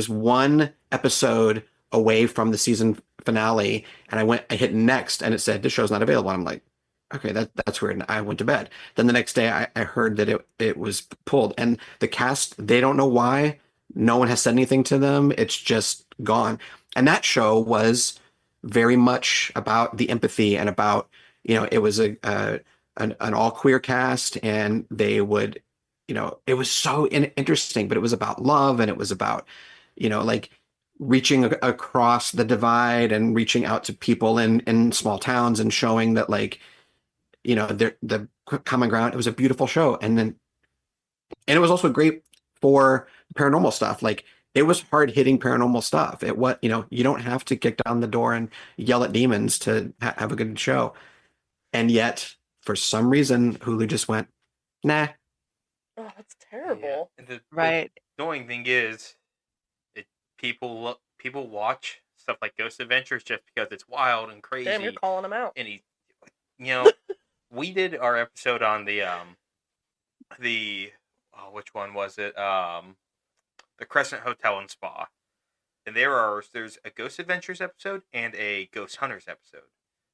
one episode away from the season finale, and I hit next, and it said the show's not available. I'm like, okay, that's weird. And I went to bed. Then the next day, I heard that it was pulled, and the cast, they don't know why. No one has said anything to them. It's just gone. And that show was very much about the empathy and about, it was an all queer cast, and they would it was so interesting, but it was about love and it was about, like reaching across the divide and reaching out to people in small towns and showing that like, the common ground. It was a beautiful show. And it was also great for paranormal stuff. Like it was hard hitting paranormal stuff. It what you don't have to kick down the door and yell at demons to have a good show. And yet, for some reason, Hulu just went, nah. Oh, that's Yeah, terrible. and the Right. annoying thing is, people watch stuff like Ghost Adventures just because it's wild and Damn, you're crazy, calling them out. and you know, we did our episode on the which one was it? The Crescent Hotel and Spa, and there's a Ghost Adventures episode and a Ghost Hunters episode.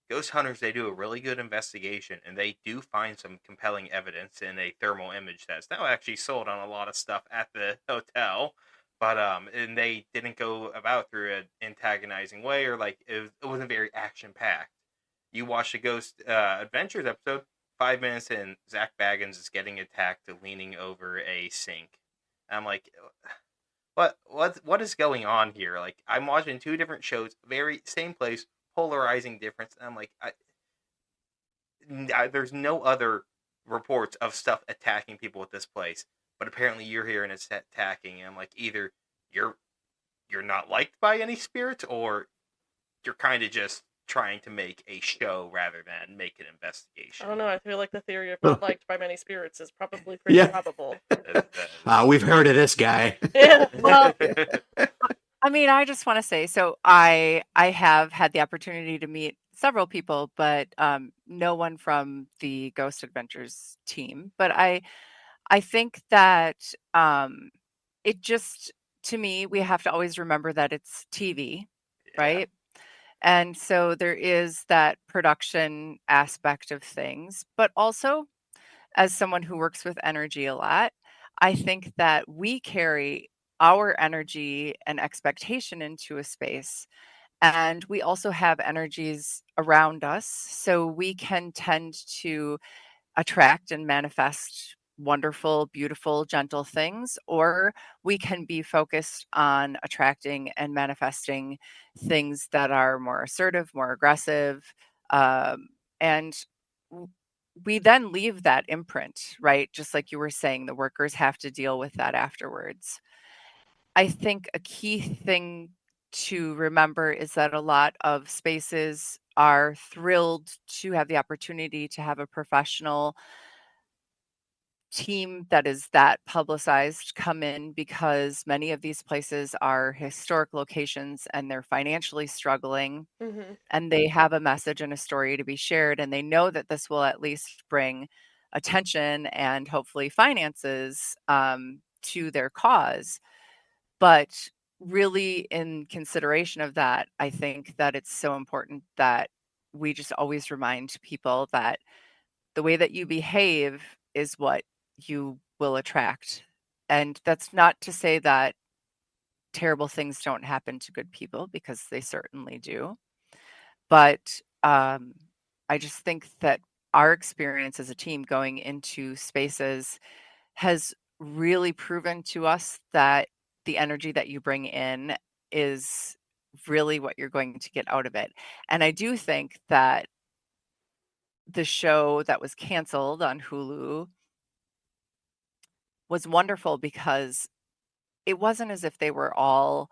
Ghost Hunters, they do a really good investigation, and they do find some compelling evidence in a thermal image that's now actually sold on a lot of stuff at the hotel. But and they didn't go about through an antagonizing way, or like it wasn't very action packed. You watch the Ghost Adventures episode, 5 minutes in, Zach Baggins is getting attacked leaning over a sink. I'm like, what is going on here? Like, I'm watching two different shows, very same place, polarizing difference. And I'm like, there's no other reports of stuff attacking people at this place, but apparently you're hearing it's attacking. And I'm like, either you're you're not liked by any spirits, or you're kind of just trying to make a show rather than make an I investigation. don't know. I feel like the theory of not liked by many spirits is probably pretty Yeah. probable. We've heard of this guy. Yeah. Well, I mean, I just want to say, so I have had the opportunity to meet several people, but no one from the Ghost Adventures team. But I think that it just, to me, we have to always remember that it's TV, Yeah. right? And so there is that production aspect of things, but also as someone who works with energy a lot, I think that we carry our energy and expectation into a space. And we also have energies around us. So we can tend to attract and manifest wonderful, beautiful, gentle things, or we can be focused on attracting and manifesting things that are more assertive, more aggressive. And we then leave that imprint, right? Just like you were saying, the workers have to deal with that afterwards. I think a key thing to remember is that a lot of spaces are thrilled to have the opportunity to have a professional team that is that publicized come in, because many of these places are historic locations and they're financially struggling, Hmm. and they have a message and a story to be shared, and they know that this will at least bring attention and hopefully finances to their cause. But really, in consideration of that, I think that it's so important that we just always remind people that the way that you behave is what you will attract. And that's not to say that terrible things don't happen to good people, because they certainly do. But I just think that our experience as a team going into spaces has really proven to us that the energy that you bring in is really what you're going to get out of it. And I do think that the show that was canceled on Hulu was wonderful, because it wasn't as if they were all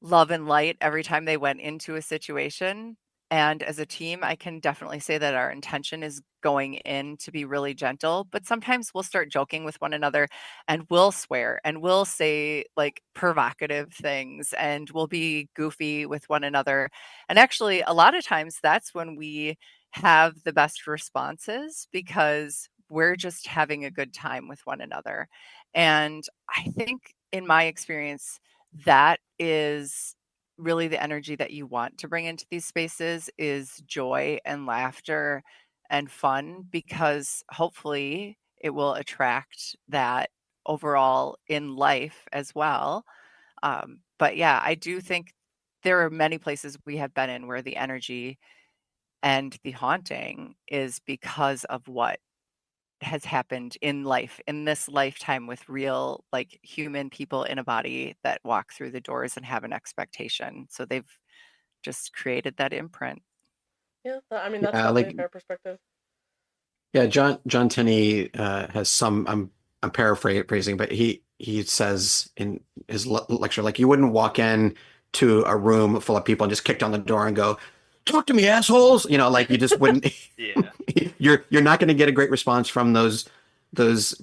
love and light every time they went into a situation. And as a team, I can definitely say that our intention is going in to be really gentle, but sometimes we'll start joking with one another and we'll swear and we'll say like provocative things and we'll be goofy with one another. And actually, a lot of times that's when we have the best responses, because we're just having a good time with one another. And I think in my experience, that is really the energy that you want to bring into these spaces, is joy and laughter and fun, because hopefully it will attract that overall in life as well. But yeah, I do think there are many places we have been in where the energy and the haunting is because of what has happened in life, in this lifetime, with real, like, human people in a body that walk through the doors and have an expectation. So they've just created that imprint. Yeah, I mean, that's Yeah, definitely a like fair perspective. yeah, John Tenney has some. I'm paraphrasing, but he says in his lecture, like you wouldn't walk in to a room full of people and just kick down the door and go, "Talk to me, assholes." You know, like you just wouldn't. Yeah. You're not going to get a great response from those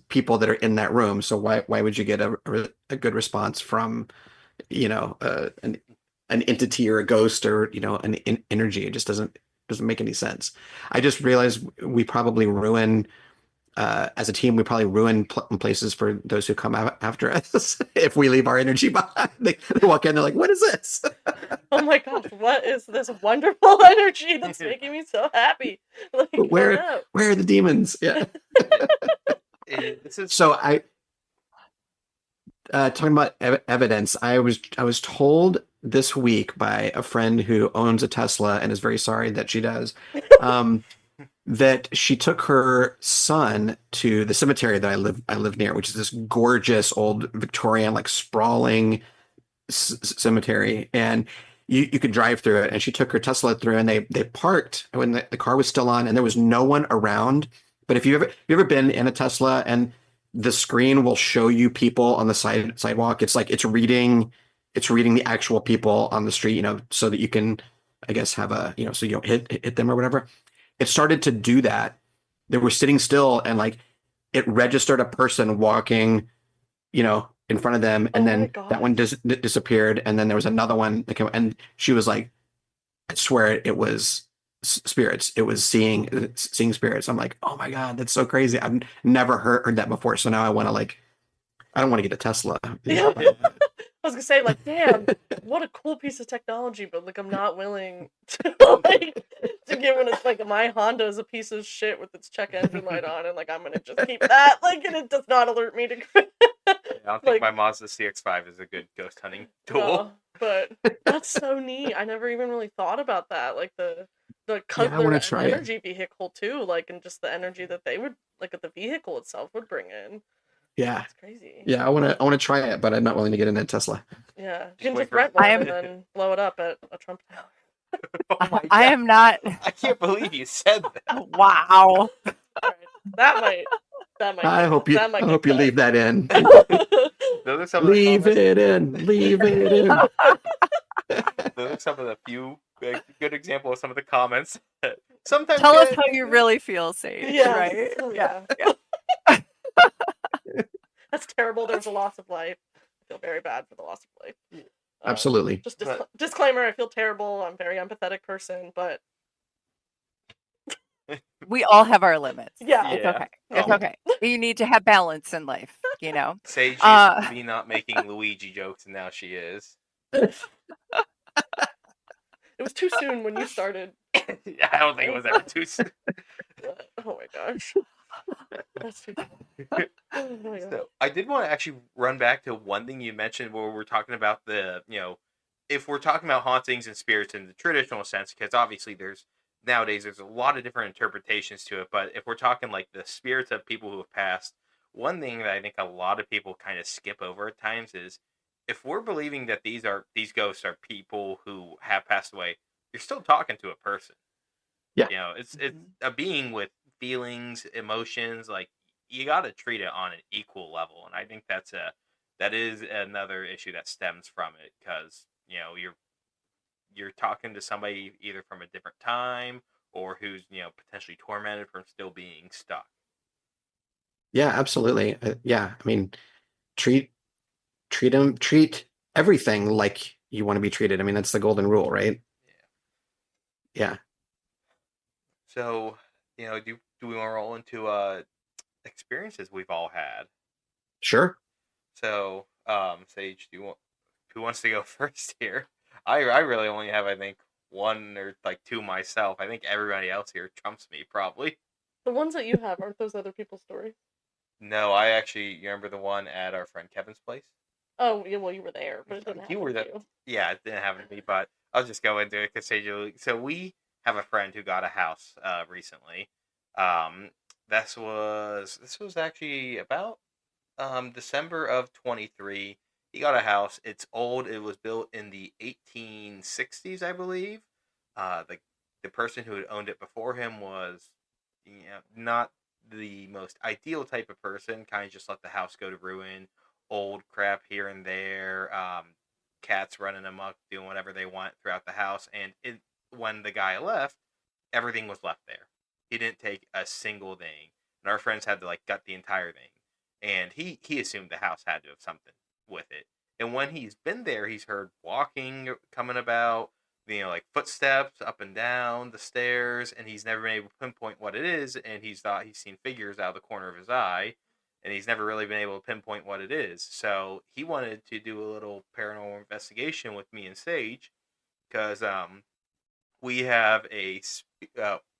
people that are in that room. So why would you get a good response from an entity or a ghost or an energy? It just doesn't make any sense. I just realized we probably ruin as a team, we probably ruin places for those who come after us if we leave our energy behind. They walk in, they're like, "What is this?" Oh my gosh, what is this wonderful energy that's making me so happy? Like, oh where no. where are the demons? Yeah. This is So I talking about evidence. I was told this week by a friend who owns a Tesla and is very sorry that she does. Um, that she took her son to the cemetery that I live near, which is this gorgeous old Victorian, like sprawling cemetery, and you could drive through it. And she took her Tesla through, and they parked when the car was still on, and there was no one around. But if you ever been in a Tesla and the screen will show you people on the sidewalk, it's like it's reading the actual people on the street, so that you can, I guess, have so you don't hit them or whatever. It started to do that. They were sitting still and like it registered a person walking, in front of them, Oh and my then that one gosh. disappeared, and then there was another one that came, and she was like, "I swear it was spirits. It was seeing spirits." I'm like, "Oh my God, that's so crazy. I've never heard that before." So now I want to I don't want to get a Tesla. Yeah. I was gonna say, like, damn, what a cool piece of technology, but like I'm not willing to to give when it's like my Honda is a piece of shit with its check engine light on, and like I'm gonna just keep that, like, and it does not alert me to I don't think like, my Mazda CX-5 is a good ghost hunting tool. no, but that's so neat. I never even really thought about that, like Yeah, I they're want to an try it. energy vehicle too, like, and just the energy that they would like the vehicle itself would bring in. Yeah, That's crazy. yeah, I want to try it, but I'm not willing to get in a Tesla. Yeah, you Just can wait just for. rent I one am and then blow it up at a Trump tower. Oh my I God! am not. I can't believe you said that. Wow. Right. That might I get hope you that might I get hope you cut. leave that in. Those are some of the Leave comments. it in. Leave it in. Those are some of the few good example of some of the comments. Sometimes Tell us get how you really feel, Sage, Yes. right? Oh, Yeah. yeah. That's terrible. There was a loss of life. I feel very bad for the loss of life. Absolutely. Just But- disclaimer, I feel terrible. I'm a very empathetic person, but We all have our limits. yeah. It's Yeah. okay. It's Oh. okay. You need to have balance in life, Sage used Uh, to be not making Luigi jokes, and now she is. It was too soon when you started. I don't think it was ever too soon. Oh my gosh. That's too oh my gosh. So I did want to actually run back to one thing you mentioned where we're talking about if we're talking about hauntings and spirits in the traditional sense, because obviously nowadays there's a lot of different interpretations to it, but if we're talking like the spirits of people who have passed, one thing that I think a lot of people kind of skip over at times is if we're believing that these ghosts are people who have passed away, you're still talking to a person. Yeah. It's Mhm. a being with feelings, emotions. Like you got to treat it on an equal level, and I think that is another issue that stems from it because you're talking to somebody either from a different time or who's potentially tormented from still being stuck. Yeah, absolutely. Yeah, I mean, treat treat everything like you want to be treated. I mean, that's the golden rule, right? Yeah. So do we want to roll into experiences we've all had? Sure. So Sage, who wants to go first here? I really only have I think one or like two myself. I think everybody else here trumps me probably. The ones that you have aren't those other people's stories? No, I actually you remember the one at our friend Kevin's place? Oh, yeah, well, you were there, but it didn't happen You were to the you. Yeah, it didn't happen to me, but I'll just go into it because so we have a friend who got a house recently. Um, this was actually about December of 23. He got a house. It's old. It was built in the 1860s, I believe. The person who had owned it before him was not the most ideal type of person, kind of just let the house go to ruin, old crap here and there, cats running amok, doing whatever they want throughout the house. And when the guy left, everything was left there. He didn't take a single thing, and our friends had to like gut the entire thing. And he assumed the house had to have something with it. And when he's been there, he's heard walking coming about, like footsteps up and down the stairs, and he's never been able to pinpoint what it is. And he's thought he's seen figures out of the corner of his eye, and he's never really been able to pinpoint what it is. So he wanted to do a little paranormal investigation with me and Sage, because we have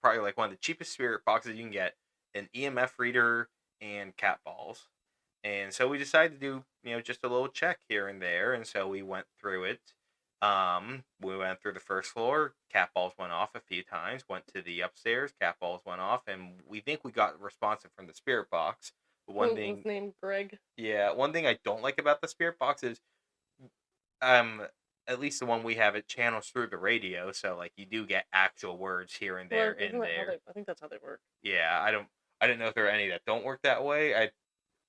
probably like one of the cheapest spirit boxes you can get, an EMF reader and cat balls. And so we decided to do, just a little check here and there. And so we went through it. We went through the first floor. Cat balls went off a few times. Went to the upstairs. Cat balls went off, and we think we got responsive from the spirit box. But one thing, was named Greg. yeah, one thing I don't like about the spirit box is, at least the one we have, it channels through the radio, so like you do get actual words here and there in there. I think that's how they work. Yeah, I don't know if there are any that don't work that way.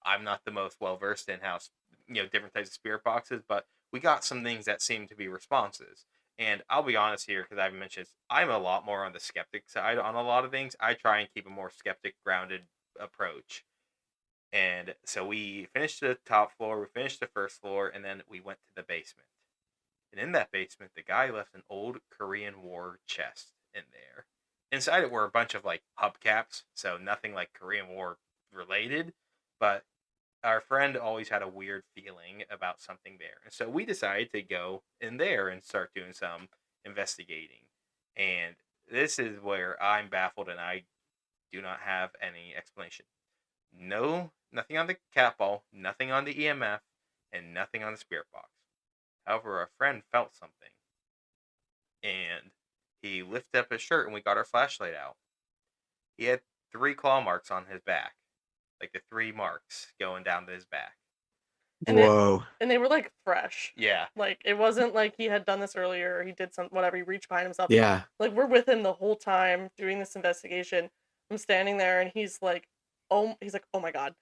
I'm not the most well versed in house, different types of spirit boxes, but we got some things that seem to be responses. And I'll be honest here, because I've mentioned this, I'm a lot more on the skeptic side on a lot of things. I try and keep a more skeptic grounded approach. And so we finished the top floor, we finished the first floor, and then we went to the basement. And in that basement, the guy left an old Korean War chest in there. Inside it were a bunch of like hubcaps, so nothing like Korean War related, but our friend always had a weird feeling about something there. And so we decided to go in there and start doing some investigating. And this is where I'm baffled and I do not have any explanation. No, nothing on the cat ball, nothing on the EMF, and nothing on the spirit box. However, our friend felt something. And he lifted up his shirt and we got our flashlight out. He had 3 claw marks on his back. Like the 3 marks going down to his back. Whoa. And they were like fresh. Yeah. Like it wasn't like he had done this earlier or he did whatever, he reached behind himself. Yeah. Like we're with him the whole time doing this investigation. I'm standing there and he's like, oh my God.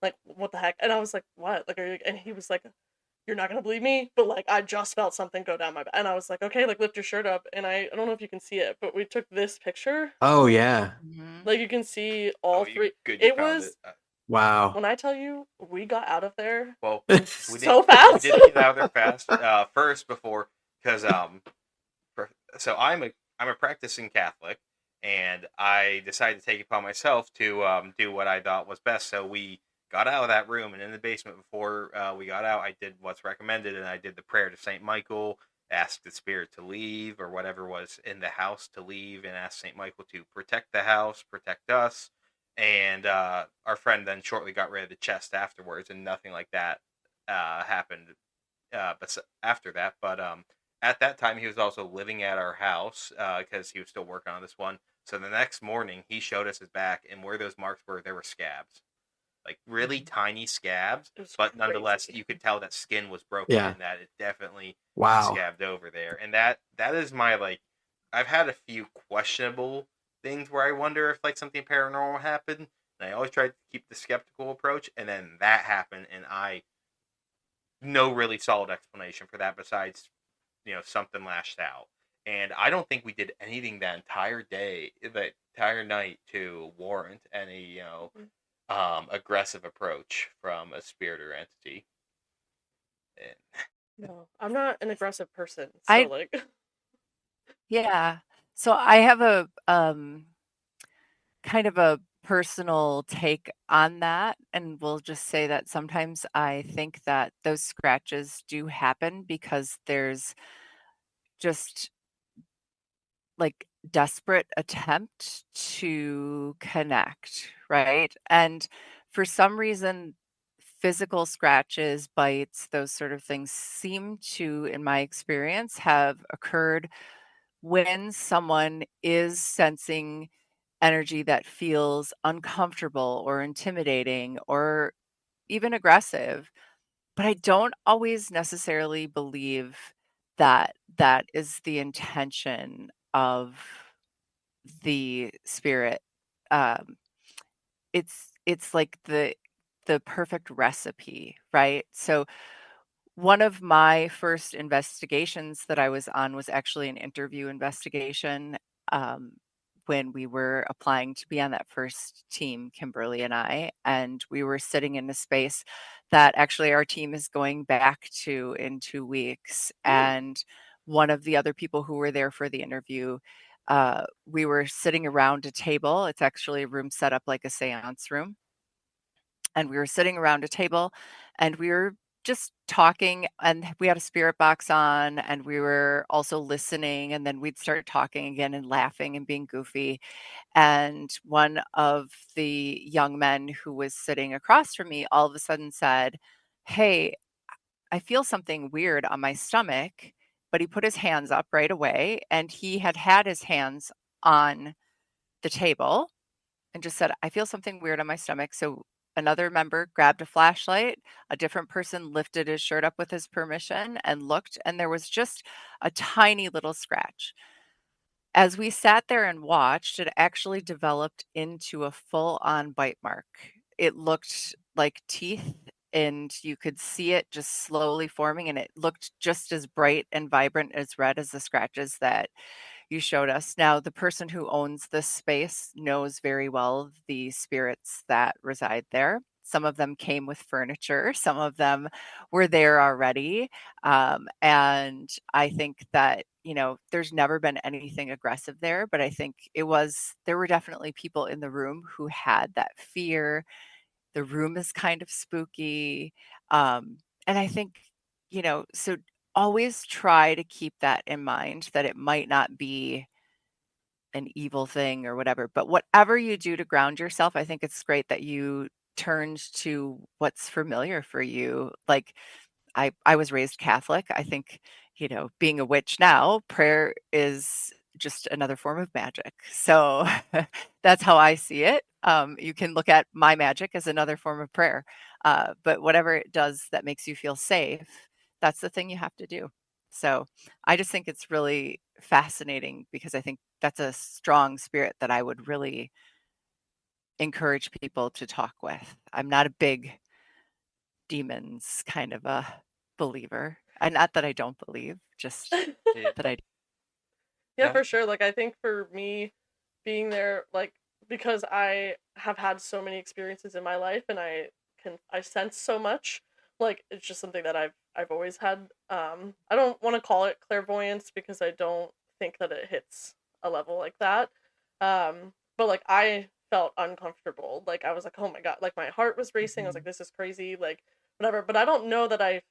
Like, what the heck? And I was like, what? Like, and he was like, you're not gonna believe me, but like I just felt something go down my back. And I was like, okay, like lift your shirt up. And I don't know if you can see it, but we took this picture. Oh yeah. Like you can see all 3. It was wow. When I tell you we got out of there, well, so fast. We did get out of there fast. First, before, because so I'm a practicing Catholic, and I decided to take it upon myself to do what I thought was best. So we got out of that room, and in the basement before we got out, I did what's recommended, and I did the prayer to Saint Michael, asked the spirit to leave, or whatever was in the house to leave, and asked Saint Michael to protect the house, protect us. And our friend then shortly got rid of the chest afterwards, and nothing like that happened. But after that, but at that time he was also living at our house because he was still working on this one. So the next morning he showed us his back, and where those marks were, there were scabs, like really tiny scabs, but nonetheless you could tell that skin was broken and that it definitely scabbed over there. And that is my like, I've had a few questionable things where I wonder if like something paranormal happened, and I always try to keep the skeptical approach, and then that happened, and I no really solid explanation for that besides something lashed out. And I don't think we did anything that entire night to warrant any aggressive approach from a spirit or entity. No, I'm not an aggressive person, so like yeah. So I have a kind of a personal take on that, and we'll just say that sometimes I think that those scratches do happen because there's just like desperate attempt to connect, right? And for some reason, physical scratches, bites, those sort of things seem to, in my experience, have occurred when someone is sensing energy that feels uncomfortable or intimidating or even aggressive. But I don't always necessarily believe that that is the intention of the spirit. Um, it's like the perfect recipe, right? So one of my first investigations that I was on was actually an interview investigation, um, when we were applying to be on that first team, Kimberly and I, and we were sitting in a space that actually our team is going back to in 2 weeks. Ooh. And one of the other people who were there for the interview, we were sitting around a table. It's actually a room set up like a seance room, and we were sitting around a table and we were just talking, and we had a spirit box on, and we were also listening, and then we'd start talking again and laughing and being goofy. And one of the young men who was sitting across from me all of a sudden said, "Hey, I feel something weird on my stomach." But he put his hands up right away, and he had had his hands on the table and just said, "I feel something weird on my stomach." So another member grabbed a flashlight. A different person lifted his shirt up with his permission and looked, and there was just a tiny little scratch. As we sat there and watched, it actually developed into a full on bite mark. It looked like teeth, and you could see it just slowly forming, and it looked just as bright and vibrant as red as the scratches that you showed us. Now, the person who owns this space knows very well the spirits that reside there. Some of them came with furniture, some of them were there already. And I think that, there's never been anything aggressive there, but I think there were definitely people in the room who had that fear. The room is kind of spooky. And I think, so always try to keep that in mind, that it might not be an evil thing or whatever. But whatever you do to ground yourself, I think it's great that you turned to what's familiar for you. Like I was raised Catholic. I think, being a witch now, prayer is just another form of magic. So that's how I see it. You can look at my magic as another form of prayer. But whatever it does that makes you feel safe, that's the thing you have to do. So I just think it's really fascinating because I think that's a strong spirit that I would really encourage people to talk with. I'm not a big demons kind of a believer. And not that I don't believe, just Yeah. that I Yeah, Yeah. for sure. Like I think for me being there, like because I have had so many experiences in my life and I sense so much, like it's just something that I've always had. I don't want to call it clairvoyance because I don't think that it hits a level like that. But like I felt uncomfortable. Like I was like, "Oh my God," like my heart was racing. I was like, "This is crazy," like whatever. But I don't know that I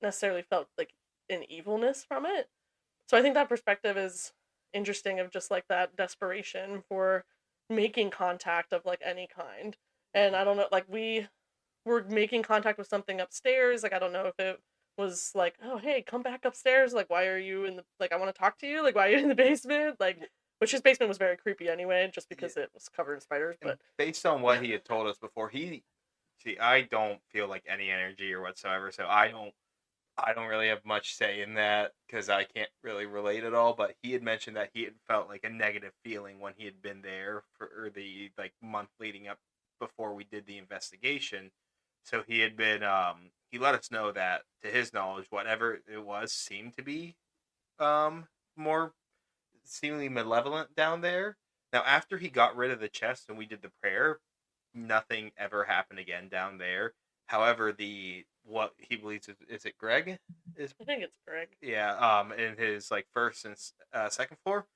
necessarily felt like an evilness from it. So I think that perspective is interesting of just like that desperation for making contact of like any kind. And I don't know, like we were making contact with something upstairs. Like I don't know if it was like, oh hey, come back upstairs. Like why are you in the like I want to talk to you. Like why are you in the basement? Like which his basement was very creepy anyway, just Yeah. because it was covered in spiders. And But based on what he had told us before, I don't feel like any energy or whatsoever, so I don't really have much say in that because I can't really relate at all. But he had mentioned that he had felt like a negative feeling when he had been there for the like month leading up before we did the investigation. So he had been he let us know that to his knowledge, whatever it was seemed to be more seemingly malevolent down there. Now after he got rid of the chest and we did the prayer, nothing ever happened again down there. However, the what he believes is it Greg is I think it's Greg. yeah in his like first and second floor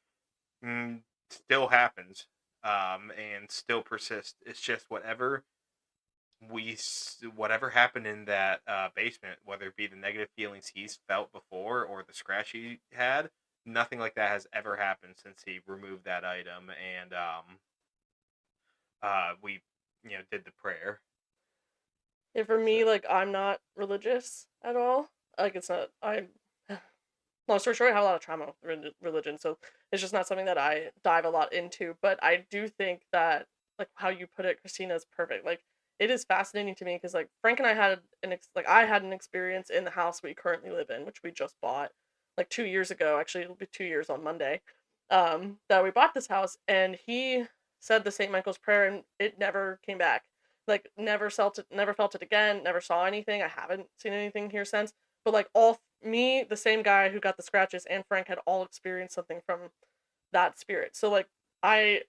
still happens and still persists. It's just whatever happened in that basement, whether it be the negative feelings he's felt before or the scratch he had, nothing like that has ever happened since he removed that item and we did the prayer. Yeah, for me, So like I'm not religious at all. Like it's not I long story short, I have a lot of trauma with religion, so it's just not something that I dive a lot into. But I do think that, like how you put it, Christina, is perfect. Like it is fascinating to me because like Frank and I had I had an experience in the house we currently live in, which we just bought like 2 years ago. Actually, it'll be 2 years on Monday. That we bought this house, and he said the St. Michael's prayer and it never came back. Like never felt it again, never saw anything. I haven't seen anything here since. But like me, the same guy who got the scratches, and Frank had all experienced something from that spirit. So like I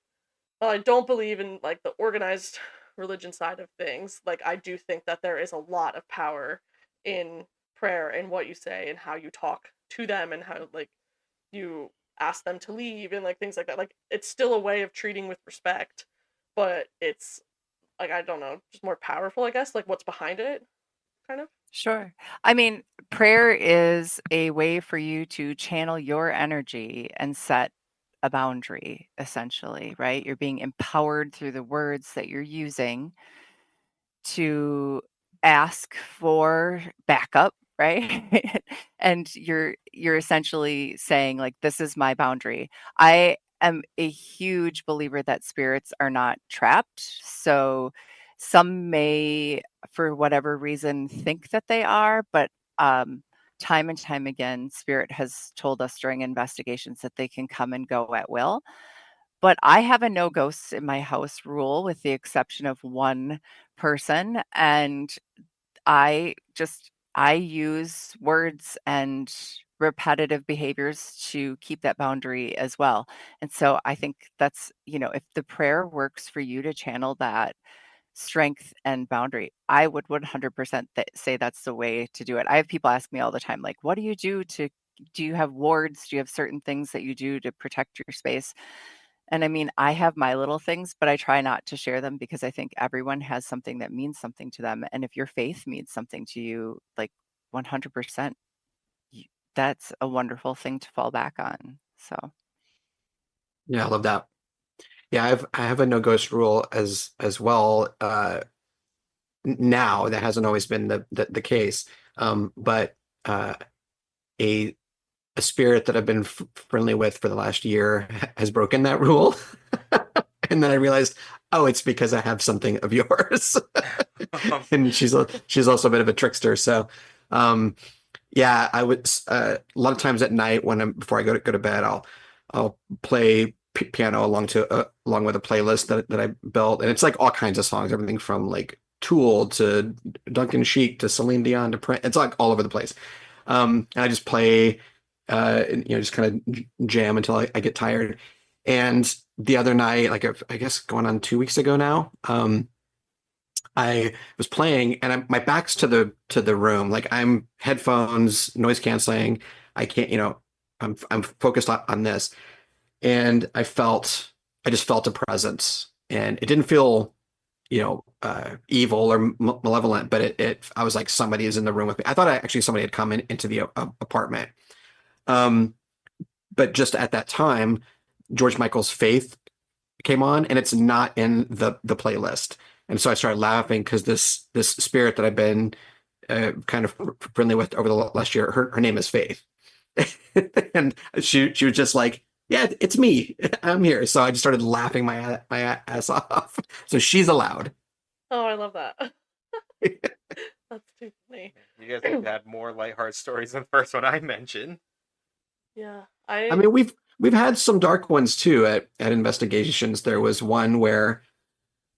I don't believe in like the organized religion side of things. Like I do think that there is a lot of power in prayer and what you say and how you talk to them and how like you ask them to leave and like things like that. Like it's still a way of treating with respect, but it's like I don't know, just more powerful, I guess. Like what's behind it, kind of. Sure. I mean, prayer is a way for you to channel your energy and set a boundary, essentially, right? You're being empowered through the words that you're using to ask for backup, right? And you're essentially saying like, this is my boundary. I am a huge believer that spirits are not trapped. So some may, for whatever reason, think that they are, but time and time again, spirit has told us during investigations that they can come and go at will. But I have a no ghosts in my house rule with the exception of one person, and I use words and repetitive behaviors to keep that boundary as well. And so I think that's, if the prayer works for you to channel that strength and boundary, I would 100% say that's the way to do it. I have people ask me all the time, like, what do you do you have wards? Do you have certain things that you do to protect your space? And I mean, I have my little things, but I try not to share them because I think everyone has something that means something to them. And if your faith means something to you, like 100%, that's a wonderful thing to fall back on. So, Yeah, I love that. Yeah, I have a no ghost rule as well. Now that hasn't always been the case. But a a spirit that I've been friendly with for the last year has broken that rule. And then I realized, oh, it's because I have something of yours. And she's also a bit of a trickster. So, um, yeah, I would a lot of times at night when I'm before I go to bed, I'll play piano along with a playlist that I built, and it's like all kinds of songs, everything from like Tool to Duncan Sheik to Celine Dion to Prince. It's like all over the place. And I just play, and, just kind of jam until I get tired. And the other night, like I guess going on 2 weeks ago now, I was playing and my back's to the room. Like I'm headphones, noise canceling. I can't, I'm focused on this. And I just felt a presence and it didn't feel, evil or malevolent, but I was like, somebody is in the room with me. I thought actually somebody had come into the apartment. Um, but just at that time, George Michael's Faith came on and it's not in the playlist. And so I started laughing because this spirit that I've been kind of friendly with over the last year, her name is Faith. And she was just like, yeah, it's me. I'm here. So I just started laughing my ass off. So she's allowed. Oh, I love that. That's too funny. You guys have had more lighthearted stories than the first one I mentioned. Yeah, I mean, we've had some dark ones too at investigations. There was one where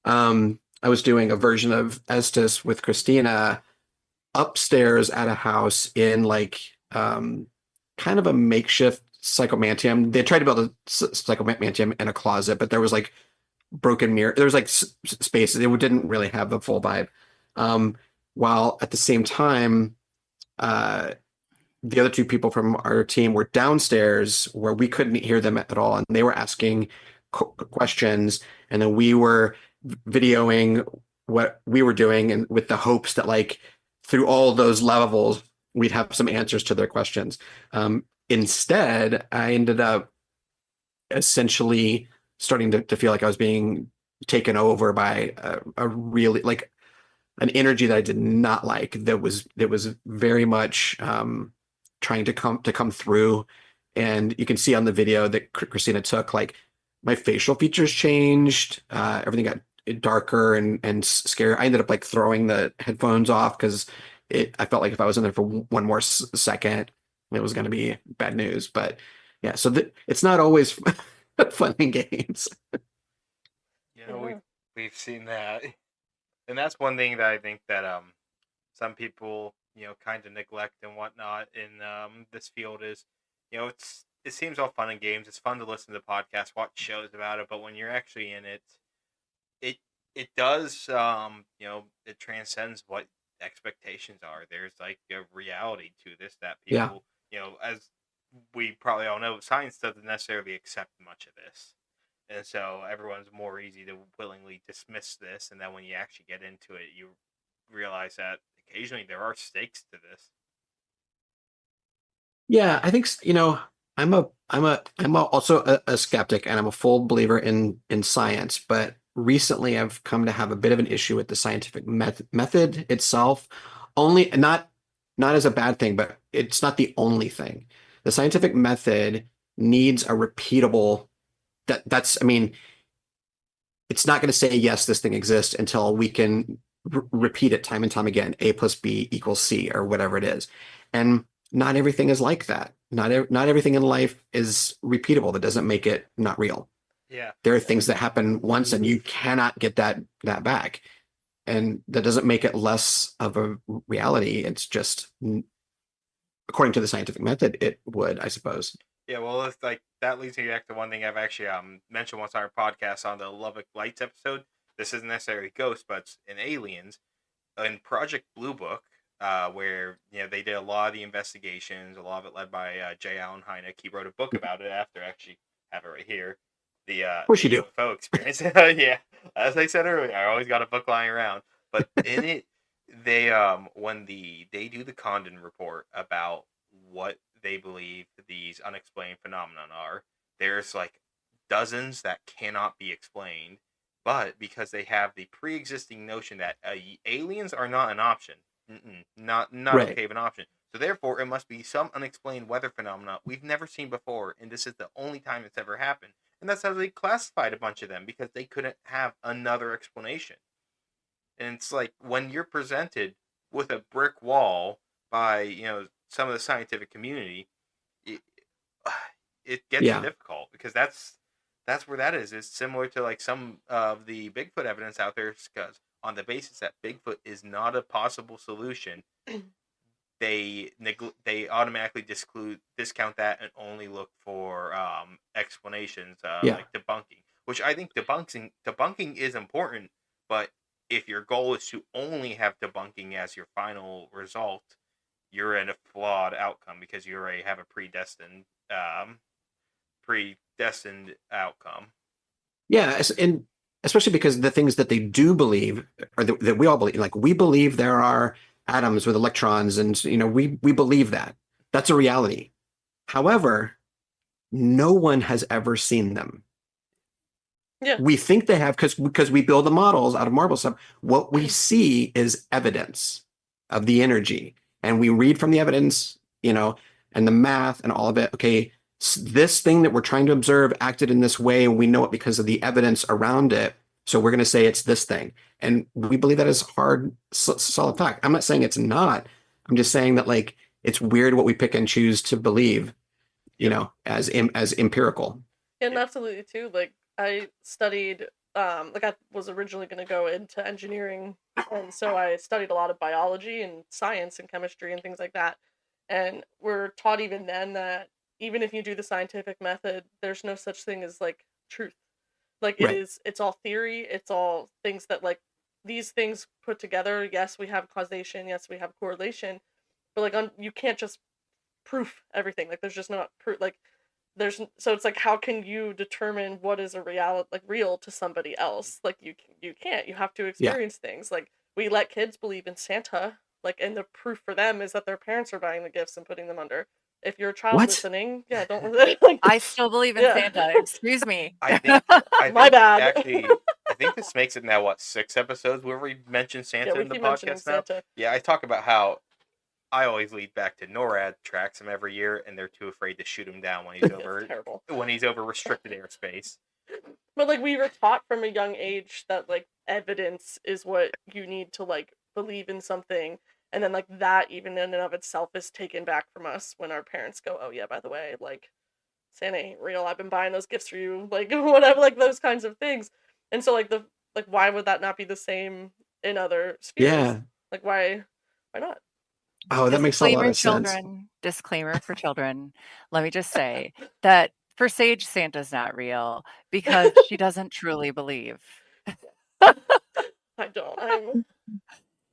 I was doing a version of Estes with Christina upstairs at a house in like kind of a makeshift psychomantium. They tried to build a psychomantium in a closet, but there was like broken mirror. There was like spaces. It didn't really have the full vibe. Um, while at the same time, uh, the other two people from our team were downstairs where we couldn't hear them at all, and they were asking questions, and then we were videoing what we were doing, and with the hopes that like through all those levels we'd have some answers to their questions. Instead, I ended up essentially starting to feel like I was being taken over by a really like an energy that I did not like that was very much trying to come through. And you can see on the video that Christina took, like my facial features changed, everything got darker and scary. I ended up like throwing the headphones off because I felt like if I was in there for one more second, it was going to be bad news. But yeah, so it's not always fun and games. We've seen that, and that's one thing that I think that some people kind of neglect and whatnot in this field is it seems all fun and games. It's fun to listen to podcasts, watch shows about it, but when you're actually in it, it it does it transcends what expectations are. There's like a reality to this that Yeah. people as we probably all know, science doesn't necessarily accept much of this. And so everyone's more easy to willingly dismiss this, and then when you actually get into it, you realize that occasionally there are stakes to this. Yeah, I think I'm also a skeptic, and I'm a full believer in science. But recently, I've come to have a bit of an issue with the scientific method itself. Only not as a bad thing, but it's not the only thing. The scientific method needs a repeatable. That's I mean, it's not going to say yes, this thing exists until we can repeat it time and time again. A plus B equals C or whatever it is, and not everything is like that. Not everything in life is repeatable. That doesn't make it not real. Yeah. There are things that happen once and you cannot get that back, and that doesn't make it less of a reality. It's just according to the scientific method, it would, I suppose. Yeah, well, it's like that leads me back to one thing I've actually mentioned once on our podcast on the Lubbock Lights episode. This isn't necessarily ghosts, but it's in aliens. In Project Blue Book, where they did a lot of the investigations, a lot of it led by J. Allen Hynek. He wrote a book about it after. I actually have it right here. Of course The you do. UFO experience. Yeah, as I said earlier, I always got a book lying around. But in it, they when they do the Condon report about what they believe these unexplained phenomenon are, there's like dozens that cannot be explained, but because they have the pre-existing notion that aliens are not an option, not Right. okay of an option, so therefore it must be some unexplained weather phenomena we've never seen before, and this is the only time it's ever happened. And that's how they classified a bunch of them, because they couldn't have another explanation. And it's like when you're presented with a brick wall by some of the scientific community, it, it gets Yeah. difficult, because that's where that is. It's similar to like some of the Bigfoot evidence out there, because on the basis that Bigfoot is not a possible solution, they automatically discount that and only look for explanations, Yeah. like debunking. Which I think debunking is important, but if your goal is to only have debunking as your final result, you're in a flawed outcome, because you already have a predestined outcome. Yeah, and especially because the things that they do believe, or that we all believe, like we believe there are atoms with electrons, and we believe that. That's a reality. However, no one has ever seen them. Yeah. We think they have because we build the models out of marble stuff. What we see is evidence of the energy, and we read from the evidence, and the math and all of it. Okay, this thing that we're trying to observe acted in this way, and we know it because of the evidence around it. So we're going to say it's this thing, and we believe that is hard, solid fact. I'm not saying it's not. I'm just saying that like it's weird what we pick and choose to believe, as empirical. And absolutely too. Like I studied, like I was originally going to go into engineering, and so I studied a lot of biology and science and chemistry and things like that. And we're taught even then that even if you do the scientific method, there's no such thing as like truth. Like Right. it's all theory. It's all things that like these things put together. Yes, we have causation. Yes, we have correlation. But like you can't just proof everything. Like there's just not proof. Like so it's like how can you determine what is a reality, like real to somebody else? Like you can't. You have to Yeah. experience things. Like we let kids believe in Santa, like, and the proof for them is that their parents are buying the gifts and putting them under. If you're a child What? listening, yeah, don't like, I still believe in yeah. Santa. Excuse me. I think My bad. actually, I think this makes it now 6 episodes where we mention Santa Yeah, we in the keep mentioning podcast now. Santa. Yeah, I talk about how I always lead back to NORAD tracks him every year, and they're too afraid to shoot him down when he's over It's terrible. restricted airspace. But like we were taught from a young age that like evidence is what you need to like believe in something, and then like that even in and of itself is taken back from us when our parents go, oh yeah, by the way, like Santa ain't real, I've been buying those gifts for you, like whatever, like those kinds of things. And so like Like, why would that not be the same in other spheres? Yeah. Like, why not? Oh, that makes a lot Disclaimer, of sense. children. Disclaimer for children. Let me just say that for Sage, Santa's not real because she doesn't truly believe. I don't.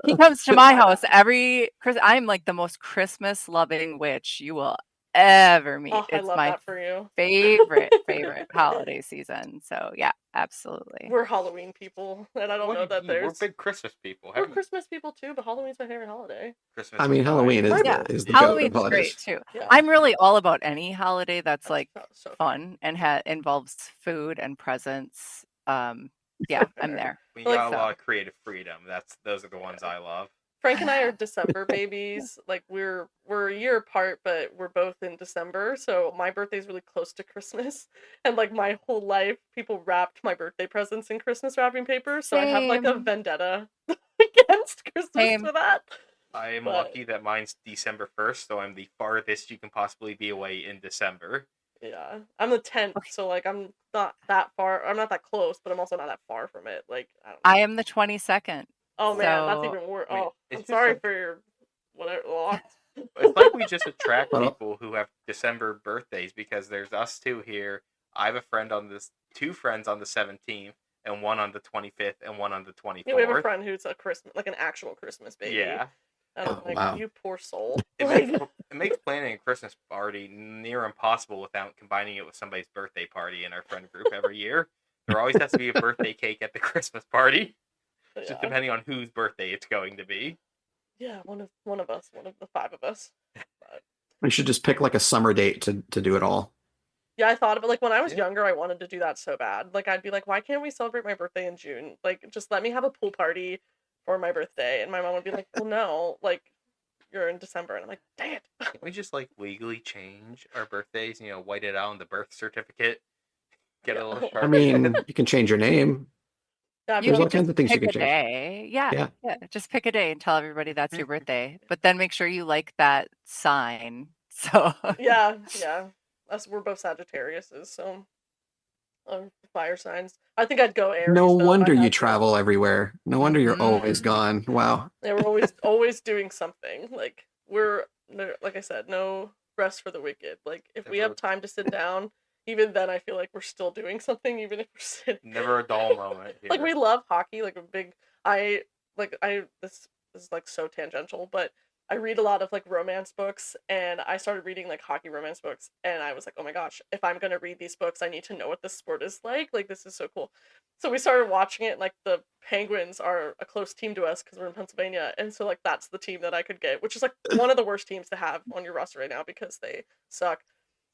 He comes to my house every I'm like the most Christmas loving witch you will ever meet. Oh, I It's love my that for you. favorite holiday season. So yeah, absolutely. We're Halloween people, and I don't What know do you that mean? We're there's. big Christmas people. We're Have you Christmas people too, but Halloween's my favorite holiday. Christmas I is mean, fine. Halloween My Yeah, is the goat of Halloween's great holidays. too. Yeah, I'm really all about any holiday that's like so fair. fun and involves food and presents. Yeah, I'm Fair. there. We Like, got a So lot of creative freedom. Those are the ones I love. Frank and I are December babies. Like, we're a year apart, but we're both in December. So my birthday's really close to Christmas, and like my whole life, people wrapped my birthday presents in Christmas wrapping paper. So I have like a same, vendetta against Christmas same. for that. I am But lucky that mine's December 1st, so I'm the farthest you can possibly be away in December. yeah, I'm the 10th, so like I'm not that far. I'm not that close, but I'm also not that far from it. Like, I don't I know. am the 22nd. Oh man, that's So even worse. I mean, Oh, it's I'm just sorry like for your whatever loss. it's like we just attract Well, people who have December birthdays because there's us two here. I have a friend on this, two friends on the 17th, and one on the 25th, and one on the Yeah, we have a 24th. friend who's a Christmas, like an actual Christmas baby. Yeah, And I'm oh, like, wow. you poor soul. it Like, makes it makes planning a Christmas party near impossible without combining it with somebody's birthday party in our friend group every year. There always has to be a birthday cake at the Christmas party, just yeah, depending on whose birthday it's going to be. yeah, one of us, one of the five of us. But We should just pick like a summer date to do it all. yeah, I thought of it. Like when I was Yeah. younger, I wanted to do that so bad. Like I'd be like, why can't we celebrate my birthday in June? Like just let me have a pool party for my birthday. And my mom would be like, well, no, like you're in December. And I'm like, dang it. Can't we just like legally change our birthdays? White it out on the birth certificate. Get a little Yeah. I Sharpie. mean, you can change your name. Yeah, you There's all could kinds just of things you pick can a change. day. Yeah, Yeah. yeah. Just pick a day and tell everybody that's your birthday. But then make sure you like that sign. So yeah. We're both Sagittariuses, so fire signs. I think I'd go No Aries though if I wonder you had to. travel everywhere. No wonder you're always Mhm. gone. Wow. Yeah, we're always doing something. Like we're like I said, no rest for the wicked. Like if we have Never, time to sit down, even then I feel like we're still doing something, even if we're sitting. never a dull moment here. Like we love hockey. Like a big. I this is like so tangential, but I read a lot of like romance books, and I started reading like hockey romance books, and I was like, oh my gosh, if I'm gonna read these books, I need to know what this sport is like. Like this is so cool. So we started watching it. And, like the Penguins are a close team to us because we're in Pennsylvania, and so like that's the team that I could get, which is like one of the worst teams to have on your roster right now because they suck.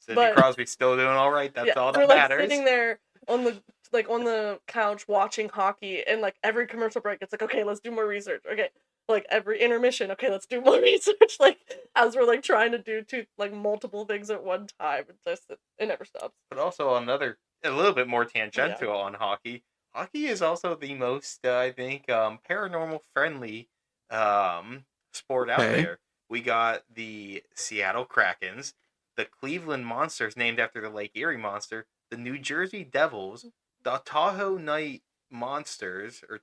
Sidney But Crosby's still doing all right. That's yeah, all we're that like matters. sitting there on the couch watching hockey, and like every commercial break, it's like, okay, let's do more research. Okay, like every intermission, okay, let's do more research. Like as we're like trying to do multiple things at one time, it never stops. But also a little bit more Yeah. tangential on hockey. Hockey is also the most, I think, paranormal friendly sport out Okay. there. We got the Seattle Krakens, the Cleveland Monsters, named after the Lake Erie Monster, the New Jersey Devils, the Tahoe Night Monsters, or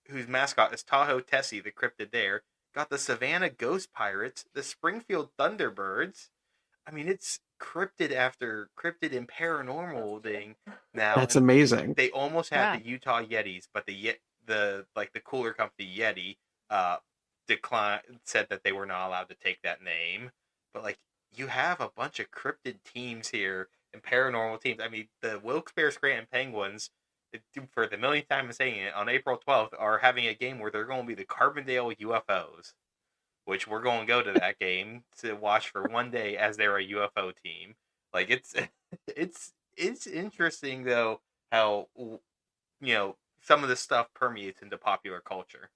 whose mascot is Tahoe Tessie, the cryptid there. Got the Savannah Ghost Pirates, the Springfield Thunderbirds. I mean, it's cryptid after cryptid and paranormal thing now. That's And amazing. they almost had Yeah. the Utah Yetis, but the cooler company Yeti said that they were not allowed to take that name. But like you have a bunch of cryptid teams here and paranormal teams. I mean, the Wilkes-Barre Scranton Penguins, for the millionth time I'm saying it, on April 12th are having a game where they're going to be the Carbondale UFOs, which we're going to go to that game to watch for one day as they're a UFO team. Like it's interesting though how some of this stuff permeates into popular culture.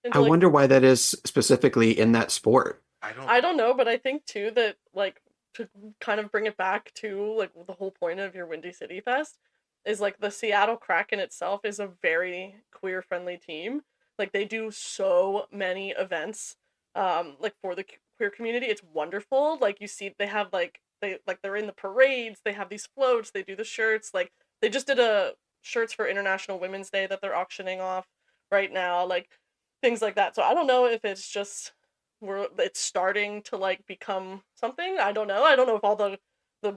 And I like wonder why that is specifically in that sport. I don't know, but I think too that like to kind of bring it back to like the whole point of your Windy City Fest is like the Seattle Kraken itself is a very queer friendly team. Like they do so many events like for the queer community. It's wonderful. Like you see they have they're in the parades, they have these floats, they do the shirts. Like they just did shirts for International Women's Day that they're auctioning off right now, like things like that. So I don't know if it's just it's starting to like become something. I don't know. I don't know if all the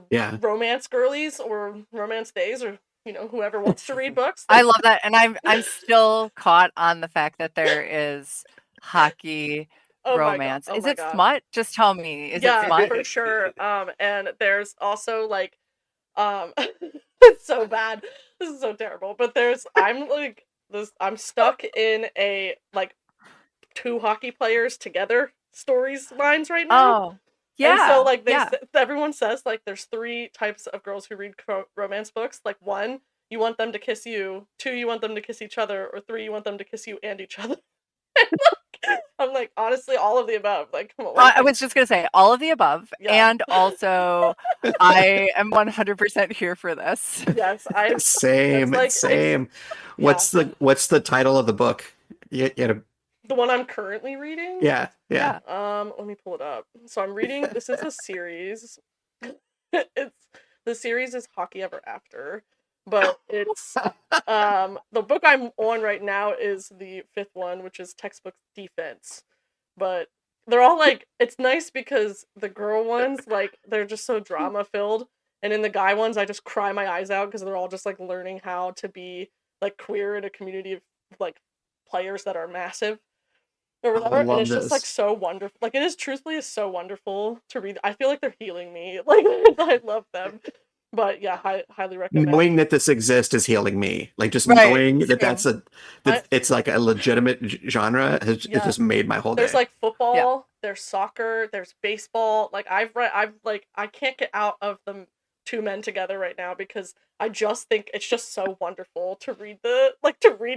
Yeah. romance girlies or romance days or whoever wants to read books. I love that, and I'm still caught on the fact that there is hockey Oh my god. romance. Oh Is my it god. smut? Just tell me. Is it Yeah, smut? for sure. And there's also like it's so bad. This is so terrible. But I'm stuck in a like two hockey players together stories lines right now. Oh, And so yeah, like yeah. everyone says like there's three types of girls who read romance books. Like one, you want them to kiss you. Two, you want them to kiss each other. Or three, you want them to kiss you and each other. I'm like, honestly, all of the above. Like, come on, I was just gonna say all of the above, yeah. and also I am 100% here for this. Yes, that's Same, like same. yeah. What's the title of the book? You had The one I'm currently reading. yeah, yeah. Yeah. Let me pull it up. So I'm reading. This is a series. The series is Hockey Ever After, but it's the book I'm on right now is the fifth one, which is Textbook Defense. But they're all like, it's nice because the girl ones like they're just so drama filled, and in the guy ones I just cry my eyes out because they're all just like learning how to be like queer in a community of like players that are massive or Oh, I whatever, and love it's just like this. so wonderful. Like it is truthfully is so wonderful to read. I feel like they're healing me. Like I love them. But yeah, highly recommend. Knowing that this exists is healing me. Like just Right. knowing that Same. I it's like a legitimate genre has it yeah. just made my whole There's day. like Yeah. football, there's soccer, there's baseball. Like I've like I can't get out of the two men together right now because I just think it's just so wonderful to read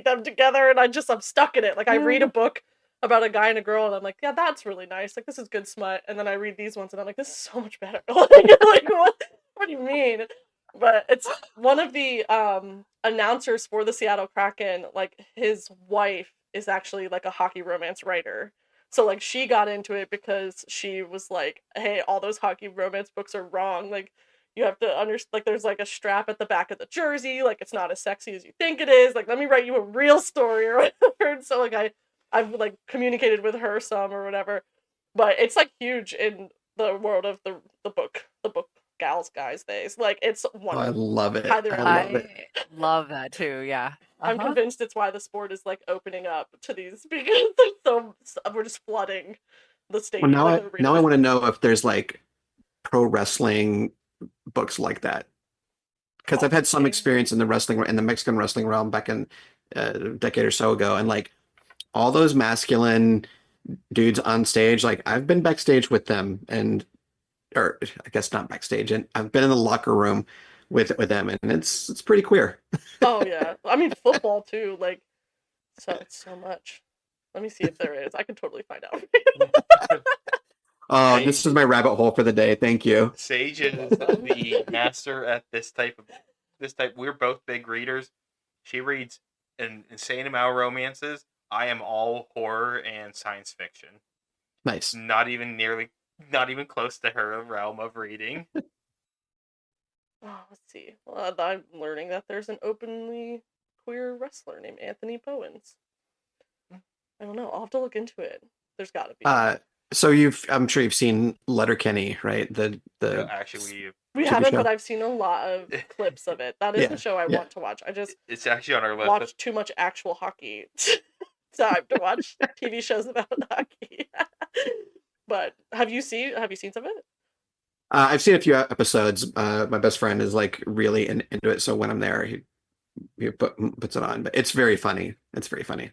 them together, and I'm stuck in it. Like I read a book about a guy and a girl and I'm like, yeah, that's really nice. Like this is good smut. And then I read these ones and I'm like, this is so much better. Like what do you mean? But it's one of the announcers for the Seattle Kraken, like his wife is actually like a hockey romance writer. So like she got into it because she was like, hey, all those hockey romance books are wrong. Like you have to understand, like there's like a strap at the back of the jersey, like it's not as sexy as you think it is. Like let me write you a real story or whatever. And so like I've like communicated with her some or whatever. But it's like huge in the world of the book gals guys days. Like it's Oh, I wonderful. love it. Highly I love recommend. it. I love that too. Yeah. I'm Uh-huh. convinced it's why the sport is like opening up to these because we're just flooding the Well, stadium, like the now I arenas. want to know if there's like pro wrestling books like that because I've had some Possibly. experience in the Mexican wrestling realm back in a decade or so ago, and like all those masculine dudes on stage, like I've been backstage with them, and or I guess not backstage, and I've been in the locker room with them, and it's pretty queer. Oh yeah. I mean football too, like so it's so much. Let me see if there is. I can totally find out. Oh, Sage, this is my rabbit hole for the day. Thank you. Sage is the master at this type. We're both big readers. She reads an insane amount of romances. I am all horror and science fiction. Nice. Not even close to her realm of reading. Oh, let's see. Well, I'm learning that there's an openly queer wrestler named Anthony Bowens. I don't know. I'll have to look into it. There's got to be. Uh, so I'm sure you've seen Letterkenny, right? The Actually, We TV haven't, but show. I've seen a lot of clips of it. That is the Yeah, show I yeah. want to watch. I just it's actually on our list. watch too much actual hockey time to watch TV shows about hockey. But have you seen some of it? I've seen a few episodes. My best friend is like really into it, so when I'm there, he puts it on. But it's very funny. It's very funny.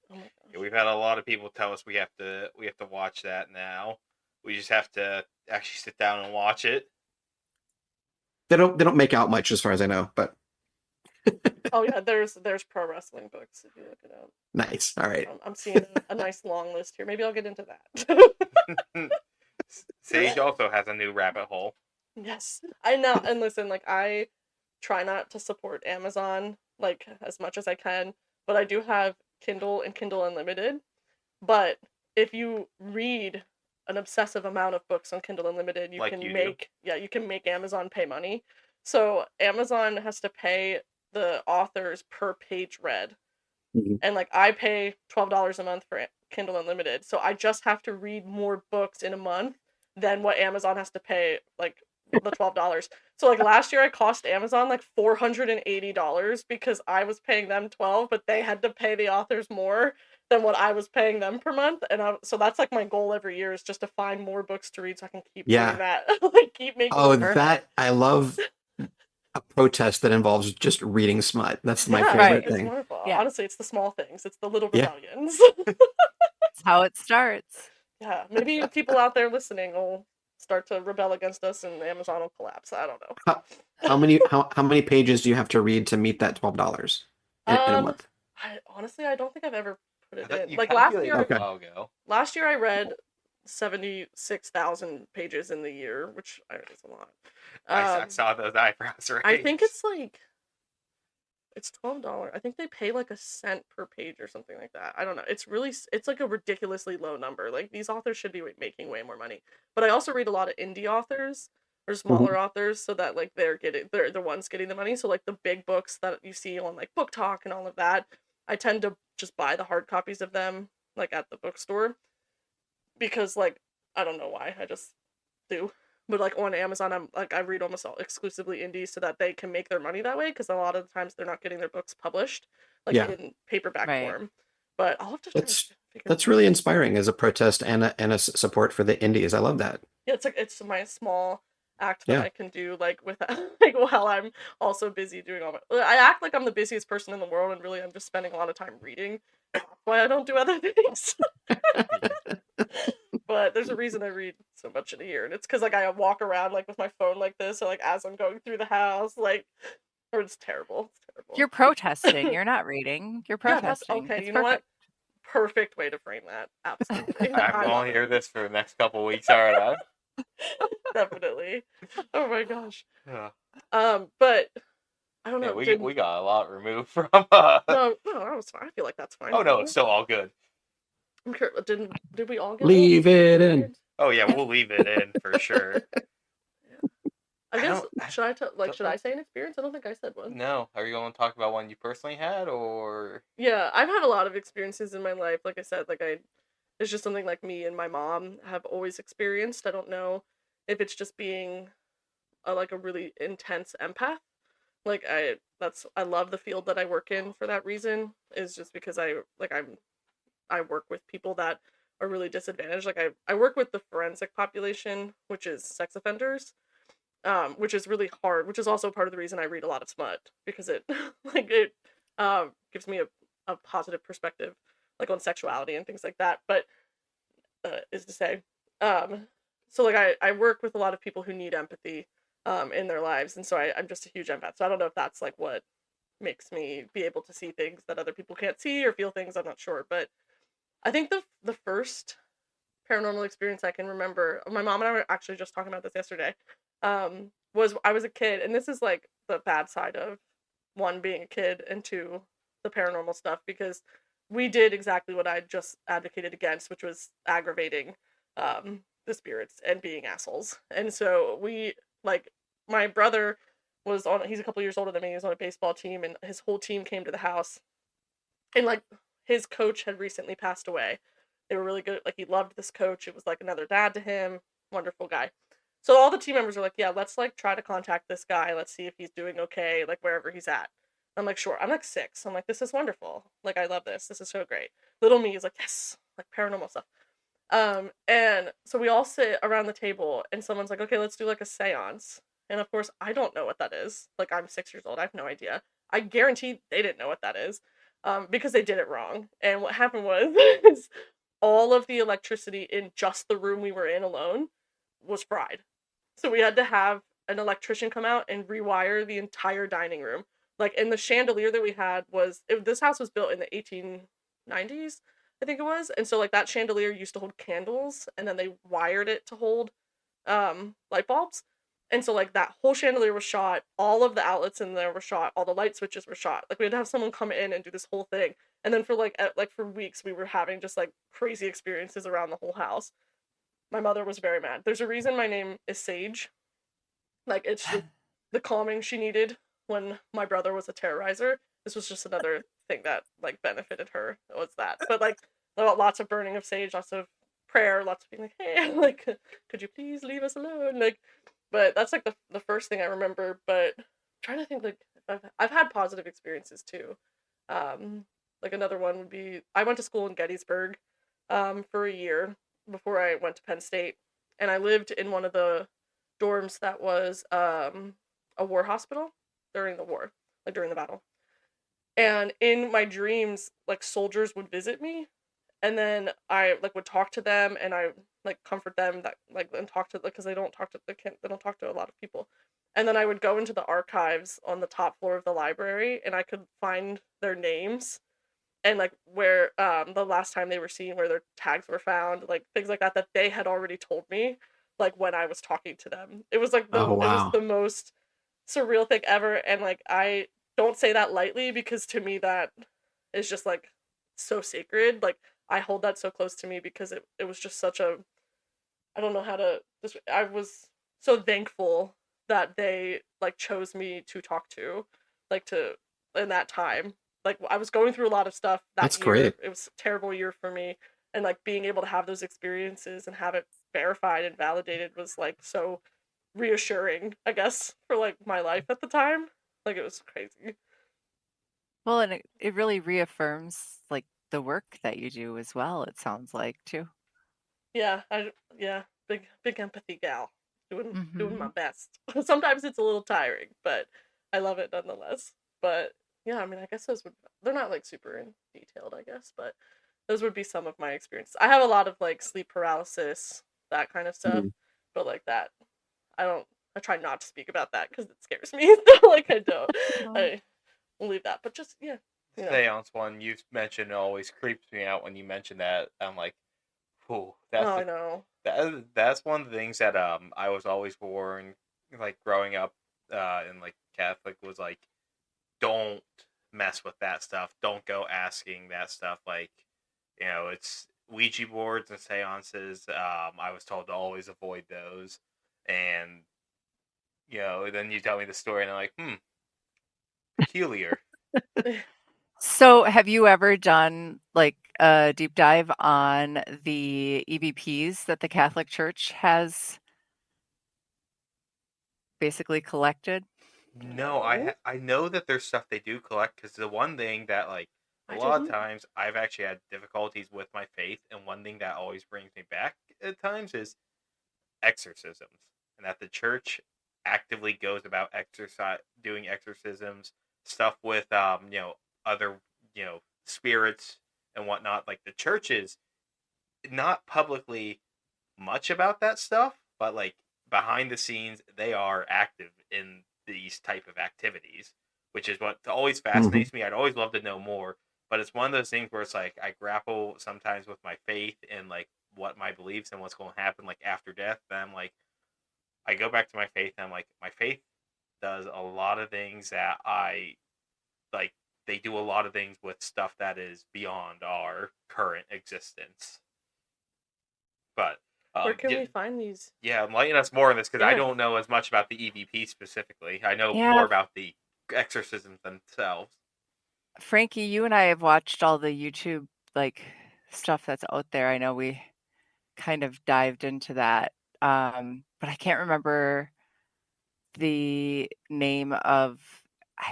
Oh my Yeah, gosh. we've had a lot of people tell us we have to watch that now. We just have to actually sit down and watch it. They don't make out much as far as I know, but Oh yeah, there's pro wrestling books if you look it up. nice. All right. I'm seeing a nice long list here. Maybe I'll get into that. Sage also has a new rabbit hole. Yes, I know. And listen, like I try not to support Amazon like as much as I can, but I do have Kindle and Kindle Unlimited. But if you read an obsessive amount of books on Kindle Unlimited, Like you do. you can make Amazon pay money. So Amazon has to pay the authors per page read. Mhm. And like I pay $12 a month for Kindle Unlimited, so I just have to read more books in a month than what Amazon has to pay, like the $12. So like last year I cost Amazon like $480 because I was paying them 12, but they had to pay the authors more than what I was paying them per month. And so that's like my goal every year, is just to find more books to read so I can keep doing Yeah. that. Like keep making Oh, more money. Perfect. I love a protest that involves just reading smut. That's my Yeah, Right. favorite it's thing. wonderful. Yeah. Honestly, it's the small things. It's the little Yeah. rebellions. That's how it starts. Yeah, maybe people out there listening will start to rebel against us and Amazon will collapse. I don't know. How many pages do you have to read to meet that $12 in a Um, month? I don't think I've ever put I it thought in. you Like last calculated year, it a Okay. while ago. I read 76,000 pages in the year, which is a lot. I saw those eyebrows raised. I think it's like it's $12. I think they pay like a cent per page or something like that. I don't know. It's like a ridiculously low number. Like these authors should be making way more money. But I also read a lot of indie authors or Mhm. smaller authors, so that like they're the ones getting the money. So like the big books that you see on like Book Talk and all of that, I tend to just buy the hard copies of them like at the bookstore, because like I don't know why, I just do. But like on Amazon, I read almost all exclusively indies so that they can make their money that way, because a lot of the times they're not getting their books published like Yeah. in paperback Right. form. But I'll have to try to That's figure that's that out. really inspiring as a protest and a support for the indies. I love that. Yeah, it's my small act that Yeah. I can do like with like while I'm also busy doing all my. I act like I'm the busiest person in the world, and really I'm just spending a lot of time reading. That's why I don't do other things. But there's a reason I read so much in a year, and it's because like I walk around like with my phone like this, or like as I'm going through the house, like, or it's terrible. It's terrible. You're protesting. You're not reading. You're Yeah, that's protesting. okay. It's You know what? perfect. Perfect way to frame that. Absolutely. I'm I going love to hear it. this for the next couple weeks. All right. Definitely. Oh my gosh. Yeah. But I don't Yeah, know. we got a lot removed from. No, that was fine. I feel like that's fine. Oh no, it's still all good. I'm sure. Did we all get Leave it in. experience? Oh yeah, we'll leave it in for sure. I guess I should I don't should know. I say an experience? I don't think I said one. No, are you going to talk about one you personally had, or Yeah, I've had a lot of experiences in my life. Like I said, it's just something like me and my mom have always experienced. I don't know if it's just being like a really intense empath. Like I love the field that I work in for that reason. Is just because I work with people that are really disadvantaged. Like I work with the forensic population, which is sex offenders, which is really hard. Which is also part of the reason I read a lot of smut, because it like it gives me a positive perspective like on sexuality and things like that. But is to say, um, so like I work with a lot of people who need empathy in their lives, and so I'm just a huge empath. So I don't know if that's like what makes me be able to see things that other people can't see, or feel things. I'm not sure, but I think the first paranormal experience I can remember, my mom and I were actually just talking about this yesterday, was I was a kid, and this is like the bad side of one, being a kid, and two, the paranormal stuff, because we did exactly what I just advocated against, which was aggravating the spirits and being assholes. And so we, like, my brother he's a couple years older than me, he was on a baseball team, and his whole team came to the house, and like his coach had recently passed away. They were really good. Like he loved this coach. It was like another dad to him. Wonderful guy. So all the team members were like, "Yeah, let's like try to contact this guy. Let's see if he's doing okay, like wherever he's at." I'm like, "Sure." I'm like 6. I'm like, "This is wonderful. Like I love this. This is so great." Little me is like, "Yes, like paranormal stuff." And so we all sit around the table, and someone's like, "Okay, let's do like a séance." And of course, I don't know what that is. Like I'm 6 years old. I have no idea. I guarantee they didn't know what that is, because they did it wrong. And what happened was is all of the electricity in just the room we were in alone was fried. So we had to have an electrician come out and rewire the entire dining room. Like, and the chandelier that we had this house was built in the 1890s, I think it was. And so like that chandelier used to hold candles, and then they wired it to hold light bulbs. And so like that whole chandelier was shot, all of the outlets in there were shot, all the light switches were shot. Like we had to have someone come in and do this whole thing. And then for for weeks we were having just like crazy experiences around the whole house. My mother was very mad. There's a reason my name is Sage. Like it's just the calming she needed. when my brother was a terrorizer. This was just another thing that like benefited her, was that. But like lots of burning of sage, lots of prayer, lots of being like, hey, like, could you please leave us alone? Like, but that's like the first thing I remember. But I'm trying to think, like, I've had positive experiences too. Like another one would be, I went to school in Gettysburg for a year before I went to Penn State, and I lived in one of the dorms that was a war hospital during the war, like during the battle. And in my dreams, like soldiers would visit me, and then I like would talk to them, and I like comfort them, that like, and talk to, because they don't talk to a lot of people. And then I would go into the archives on the top floor of the library, and I could find their names, and like where the last time they were seen, where their tags were found, like things like that, that they had already told me, like when I was talking to them. It was like Oh, it was wow. the most surreal thing ever, and like I don't say that lightly, because to me that is just like so sacred. Like I hold that so close to me, because it was just such a, I don't know how to I was so thankful that they like chose me to talk to, like to, in that time. Like I was going through a lot of stuff That's that year. great. It was a terrible year for me, and like being able to have those experiences and have it verified and validated was like so reassuring, I guess, for like my life at the time. Like it was crazy. Well, and it really reaffirms like the work that you do as well, it sounds like too. Yeah, big empathy gal. Doing my Hmm. best. Sometimes it's a little tiring, but I love it nonetheless. But yeah, I mean, I guess they're not like super in detailed, I guess, but those would be some of my experiences. I have a lot of like sleep paralysis, that kind of stuff, Mhm. but like that, I don't. I try not to speak about that because it scares me. So like I don't. Oh. I will leave that. But just yeah, The you know. seance one you mentioned always creeps me out when you mention that. I'm like, "Whoa, Oh, I know. that's one of the things that I was always warned, like growing up in like Catholic, was like, don't mess with that stuff. Don't go asking that stuff. Like, it's Ouija boards and seances. I was told to always avoid those, and then you tell me the story, and I'm like, peculiar. So, have you ever done like a deep dive on the EVPs that the Catholic Church has basically collected? No, No, I know that there's stuff they do collect, because the one thing that, like, a I lot of didn't. times I've actually had difficulties with my faith, and one thing that always brings me back at times is exorcisms, and that the church actively goes about doing exorcisms, stuff with other spirits and whatnot. Like, the church is not publicly much about that stuff, but like behind the scenes, they are active in these type of activities, which is what always Mhm. fascinates me. I'd always love to know more, but it's one of those things where it's like I grapple sometimes with my faith and like what my beliefs and what's going to happen like after death. And I'm like, I go back to my faith, and I'm like, my faith does a lot of things that I like. They do a lot of things with stuff that is beyond our current existence. But Where can yeah, we find these? yeah, enlighten us more on this, because I Yeah, don't know as much about the EVP specifically. I know more Yeah, about the exorcisms themselves. Frankie, you and I have watched all the YouTube like stuff that's out there. I know we kind of dived into that. But I can't remember the name of,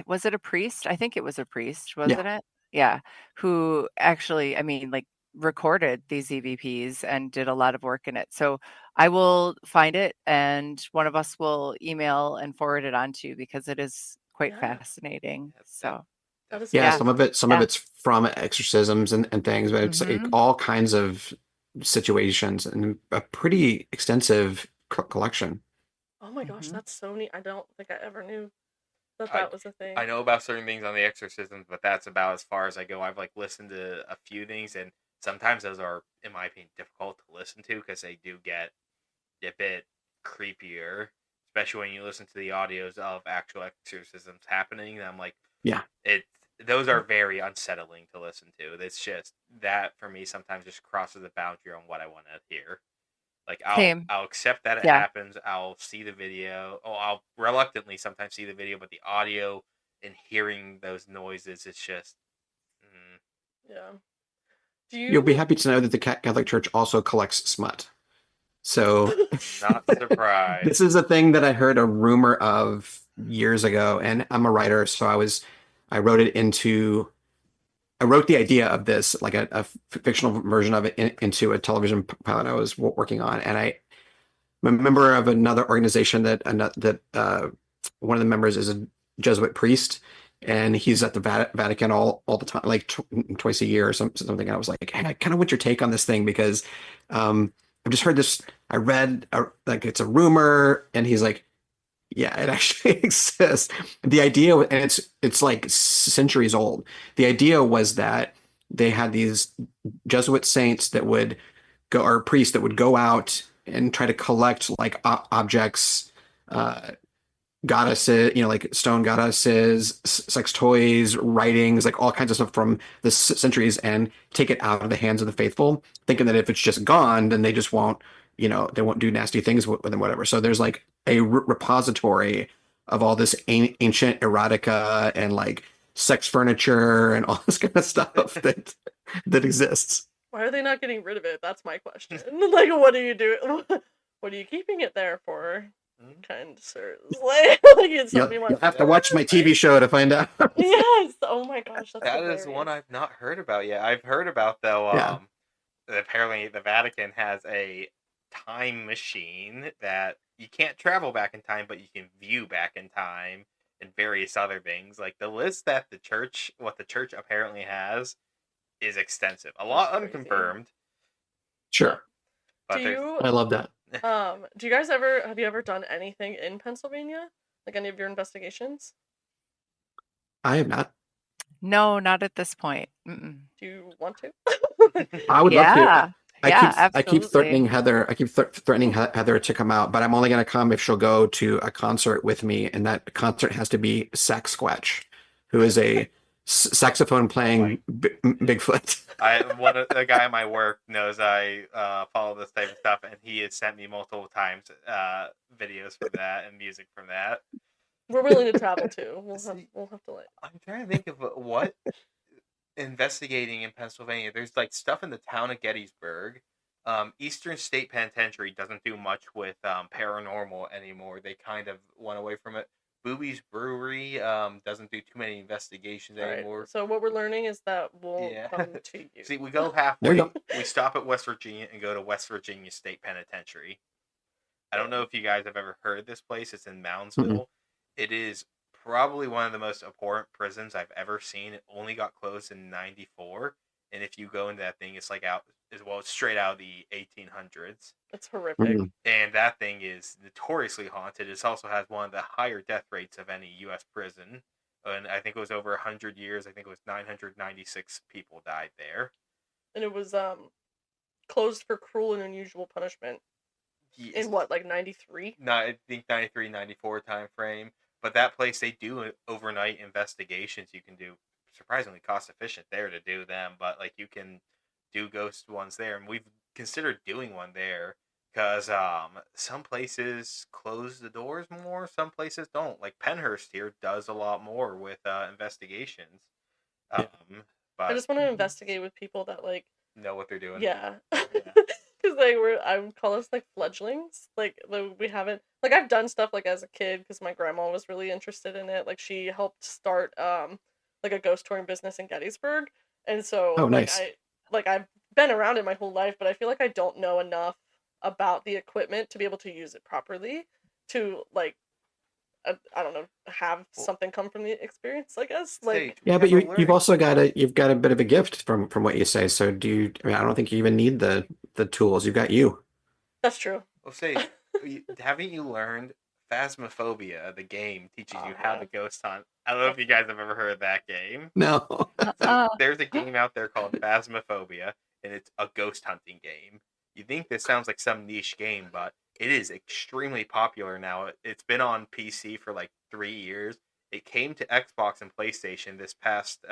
was it a priest? I think it was a priest, Yeah. wasn't it? Yeah, who actually, I mean, like recorded these EVPs and did a lot of work in it. So I will find it and one of us will email and forward it on to you because it is quite yeah, fascinating. Yeah, that So that is Yeah, yeah, great. some of yeah. it's from exorcisms and things, but it's like Hmm. all kinds of situations and a pretty extensive collection. Oh my gosh, Hmm. that's so neat. I don't think I ever knew that I that was a I thing. know about certain things on the exorcisms, but that's about as far as I go. I've like listened to a few things, and sometimes those are, in my opinion, difficult to listen to because they do get a bit creepier, especially when you listen to the audios of actual exorcisms happening. And I'm like, Yeah. it those are very unsettling to listen to. It's just that for me sometimes just crosses the boundary on what I want to hear. Like Same. I'll accept that it Yeah. happens. I'll see the video. Oh, I'll reluctantly sometimes see the video, but the audio and hearing those noises, it's just Yeah. Do You'll be you? happy to know that the Catholic Church also collects smut. So not this surprised. is a thing that I heard a rumor of years ago, and I'm a writer, so I wrote it into I wrote the idea of this, like a fictional version of it, into a television pilot I was working on, and I'm a member of another organization that one of the members is a Jesuit priest, and he's at the Vatican all the time, like twice a year or something. And I was like, hey, I kind of want your take on this thing because I've just heard this. I read like it's a rumor, and he's like, yeah, it actually exists. The idea, and it's like centuries old. The idea was that they had these Jesuit saints that would go, or priests that would go out and try to collect like objects, uh, goddesses, like stone goddesses, sex toys, writings, like all kinds of stuff from the centuries, and take it out of the hands of the faithful, thinking that if it's just gone, then they just won't, they won't do nasty things with them, whatever. So there's like a repository of all this ancient erotica and like sex furniture and all this kind of stuff that exists. Why are they not getting rid of it? That's my question. Like, what are you doing? What are you keeping it there for? Kind sirs. Like You'll, somebody you'll wants. have to watch my TV show to find out. Yes. Oh my gosh, that's That is hilarious. one I've not heard about yet. I've heard about though. Yeah. Apparently the Vatican has a time machine that you can't travel back in time, but you can view back in time and various other things. Like the list that what the church apparently has is extensive. A lot That's crazy. unconfirmed, Sure. but Do there's you I love that. do you guys have you ever done anything in Pennsylvania? Like any of your investigations? I have not. No, not at this point. Mm-mm. Do you want to? I would love to. Yeah. Yeah, I keep absolutely. threatening Heather. I keep threatening Heather to come out, but I'm only going to come if she'll go to a concert with me, and that concert has to be Sasquatch, who is a saxophone playing Bigfoot. a guy at my work knows I follow this type of stuff, and he has sent me multiple times videos from that and music from that. We're willing to travel too. We'll have to like. I'm trying to think of what investigating in Pennsylvania. There's like stuff in the town of Gettysburg. Eastern State Penitentiary doesn't do much with paranormal anymore. They kind of went away from it. Booby's Brewery doesn't do too many investigations anymore. Right. So what we're learning is that we'll Yeah. come to you. See, we go There halfway. you go. We stop at West Virginia and go to West Virginia State Penitentiary. I don't know if you guys have ever heard of this place. It's in Moundsville. It is probably one of the most abhorrent prisons I've ever seen. It only got closed in '94, and if you go into that thing, it's like it's straight out of the 1800s. It's horrific. And that thing is notoriously haunted. It also has one of the higher death rates of any U.S. prison. And I think it was over 100 years. I think it was 996 people died there. And it was closed for cruel and unusual punishment. Yes. In what, like 93? I think 93, 94 time frame. But that place, they do overnight investigations. You can do surprisingly cost efficient there to do them. But like you can do ghost ones there. And we've considered doing one there. Because some places close the doors more, some places don't. Like Penhurst here does a lot more with investigations. Yeah. But I just want to investigate with people that like know what they're doing. Yeah. Because I would call us like fledglings. Like we haven't like I've done stuff like as a kid because my grandma was really interested in it. Like she helped start like a ghost touring business in Gettysburg, and so Oh, nice. I've been around it my whole life, but I feel like I don't know enough about the equipment to be able to use it properly to like I don't know, have something come from the experience, I guess. Like Yeah, but you've also got a bit of a gift from what you say. So I mean, I don't think you even need the tools. You've got you. that's true. Well, haven't you learned Phasmophobia, the game, teaches you how to ghost hunt? I don't know if you guys have ever heard of that game. No. So there's a game out there called Phasmophobia, and it's a ghost hunting game. You think this sounds like some niche game, but it is extremely popular now. It's been on PC for like 3 years. It came to Xbox and PlayStation this past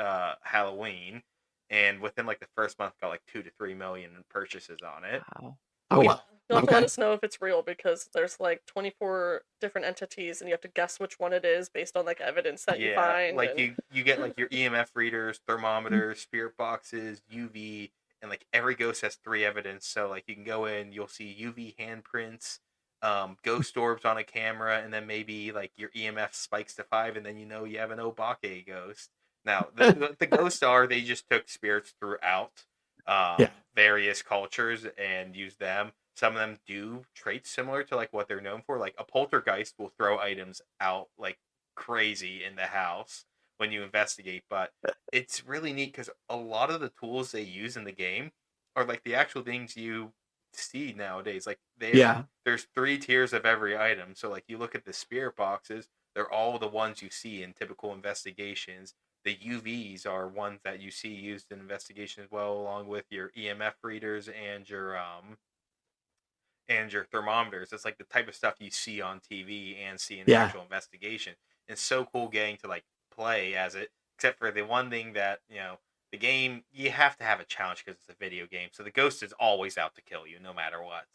Halloween, and within like the first month got like 2 to 3 million purchases on it. Wow. Oh, Yeah. wow. You'll have to let Okay. us know if it's real because there's like 24 different entities and you have to guess which one it is based on like evidence that you Yeah, find like and you get like your EMF readers, thermometers, spirit boxes, UV, and like every ghost has three evidence. So like you can go in, you'll see UV handprints, ghost orbs on a camera, and then maybe like your EMF spikes to 5, and then you know you have an Obake ghost. Now the ghosts are they just took spirits throughout Yeah. various cultures and used them. Some of them do traits similar to like what they're known for. Like a poltergeist will throw items out like crazy in the house when you investigate, but it's really neat because a lot of the tools they use in the game are like the actual things you see nowadays. Like Yeah. there's 3 tiers of every item. So like you look at the spirit boxes, they're all the ones you see in typical investigations. The UVs are ones that you see used in investigation as well, along with your EMF readers and your thermometers. It's like the type of stuff you see on TV and see in the Yeah. actual investigation. It's so cool getting to like play as it, except for the one thing that, the game, you have to have a challenge because it's a video game. So the ghost is always out to kill you no matter what.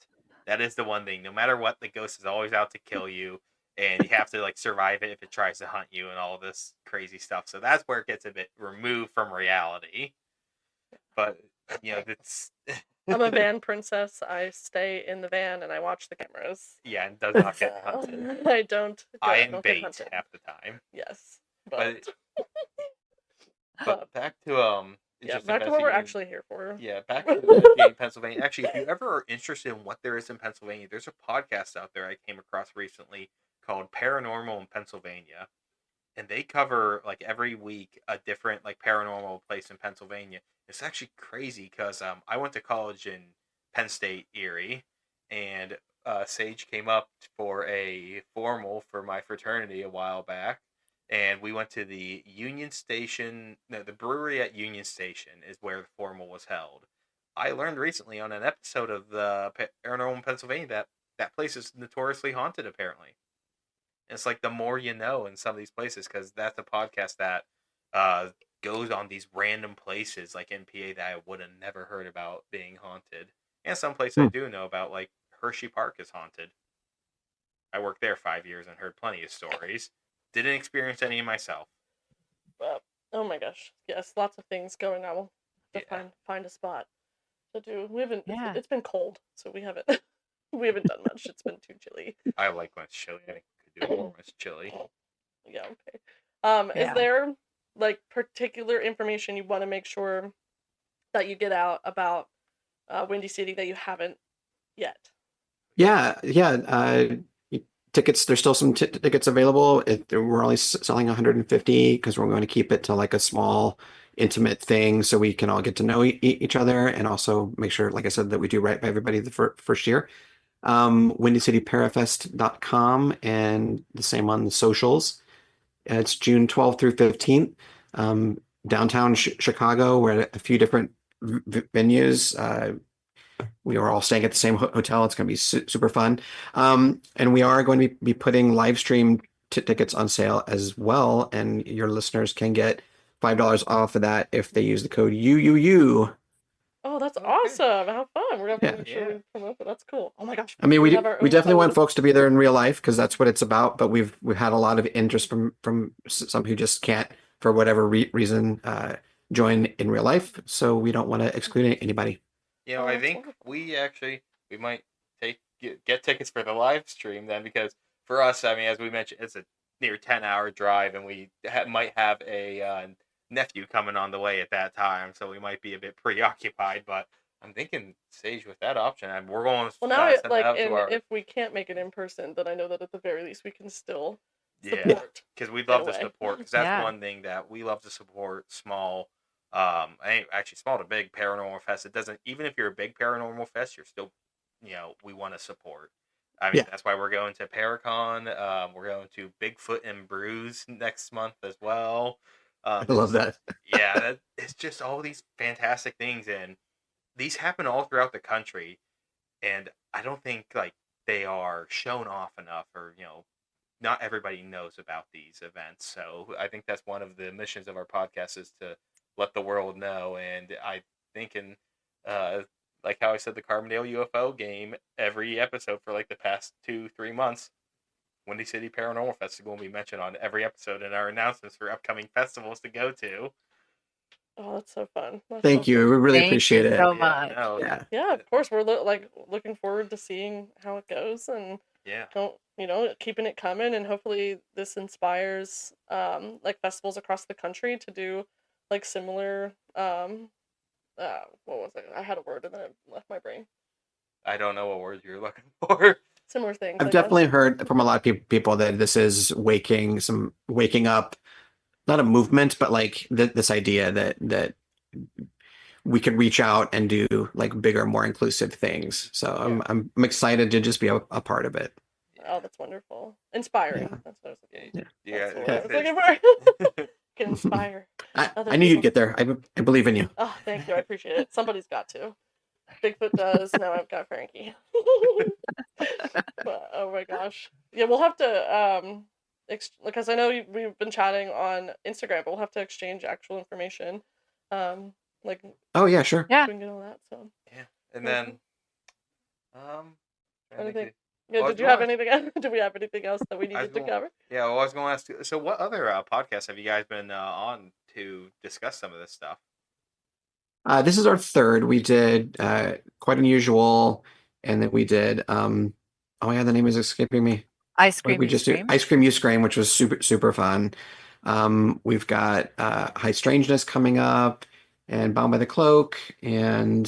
That is the one thing. No matter what, the ghost is always out to kill you. And you have to like survive it if it tries to hunt you and all this crazy stuff. So that's where it gets a bit removed from reality. But it's I'm a van princess. I stay in the van and I watch the cameras. yeah, and does not get hunted. I don't I I am don't get bait hunted. half the time. Yes. But Uh, back to yeah, just back to what we're investigating. actually here for. Yeah, back to investigating Pennsylvania. Actually, if you ever are interested in what there is in Pennsylvania, there's a podcast out there I came across recently called Paranormal in Pennsylvania, and they cover like every week a different like paranormal place in Pennsylvania. It's actually crazy because I went to college in Penn State, Erie, and Sage came up for a formal for my fraternity a while back, and we went to the Union Station. No, the brewery at Union Station is where the formal was held. I learned recently on an episode of the Paranormal in Pennsylvania that that place is notoriously haunted. Apparently, it's like the more you know in some of these places because that's a podcast that uh, goes on these random places like NPA that I would have never heard about being haunted, and some places I Hmm. do know about, like Hershey Park is haunted. I worked there 5 years and heard plenty of stories. Didn't experience any myself. But, oh my gosh. Yes, lots of things going on. We'll have to Yeah, find a spot to do. We haven't Yeah. it's been cold, so we haven't we haven't done much. It's been too chilly. I like when it's chilly. I could do it more when it's chilly. Yeah, okay. Is Yeah. there like particular information you want to make sure that you get out about Windy City that you haven't yet? Yeah. Yeah. Tickets, there's still some tickets available. We're only selling 150 because we're going to keep it to like a small, intimate thing so we can all get to know each other and also make sure, like I said, that we do right by everybody the first year. WindyCityParafest.com and the same on the socials. It's June 12th through 15th. Downtown Chicago, we're at a few different venues. We are all staying at the same hotel. It's going to be super fun. And we are going to be putting live stream tickets on sale as well. And your listeners can get $5 off of that if they use the code UUU. Oh, that's Okay. awesome. How fun. We're gonna have to Yeah. make sure we promote that. That's cool. Oh my gosh. I mean, We have our we own definitely want code. folks to be there in real life because that's what it's about. But we've had a lot of interest from some who just can't for whatever reason join in real life. So we don't want to exclude anybody. Oh, I that's think wonderful. we might get tickets for the live stream then because for us, I mean, as we mentioned, it's a near 10-hour drive, and we might have a nephew coming on the way at that time, so we might be a bit preoccupied. But I'm thinking, Sage, with that option, we're going Well, to now send that out to our if we can't make it in person, then I know that at the very least we can still yeah, support because we'd in a love to way. support because that's Yeah. one thing that we love to support small. Actually small to big paranormal fest. It doesn't even if you're a big paranormal fest, you're still, we want to support. I mean, Yeah. that's why we're going to Paracon. We're going to Bigfoot and Brews next month as well. I love that. Yeah, it's just all these fantastic things, and these happen all throughout the country. And I don't think like they are shown off enough, or not everybody knows about these events. So I think that's one of the missions of our podcast is to let the world know. And I think in like how I said the Carbondale UFO game every episode for like the past 2-3 months. Windy City Paranormal Festival will be mentioned on every episode in our announcements for upcoming festivals to go to. Oh, that's so fun. That's so Thank you. fun. We really Thank appreciate you it. so Yeah, much. no, Yeah. Yeah, of course. We're looking forward to seeing how it goes, and yeah, don't keeping it coming, and hopefully this inspires like festivals across the country to do like similar what was it? I had a word and then it left my brain. I don't know what words you're looking for. Similar things, I've I guess. definitely heard from a lot of people that this is waking up, not a movement, but like this idea that we could reach out and do like bigger, more inclusive things. So Yeah. I'm excited to just be a part of it. Oh, that's wonderful. Inspiring. Yeah. That's what I was looking. Yeah. That's the word Yeah. I was looking for. Can inspire other I knew you'd people. get there. I believe in you. Oh, thank you. I appreciate it. Somebody's got to. Bigfoot does. Now I've got Frankie. But, oh my gosh. Yeah, we'll have to because I know we've been chatting on Instagram, but we'll have to exchange actual information. Like Oh yeah, sure. Yeah. we can get all that. So Yeah, and then trying to anything. think- Yeah, Well, did you have anything else? Do we have anything else that we needed to cover? Yeah, well, I was going to ask you. So, what other podcasts have you guys been on to discuss some of this stuff? This is our third. We did Quite Unusual, and then we did oh yeah, the name is escaping me. Ice What did cream, we you just scream. do? Ice Cream You Scream, which was super fun. We've got High Strangeness coming up, and Bound by the Cloak, and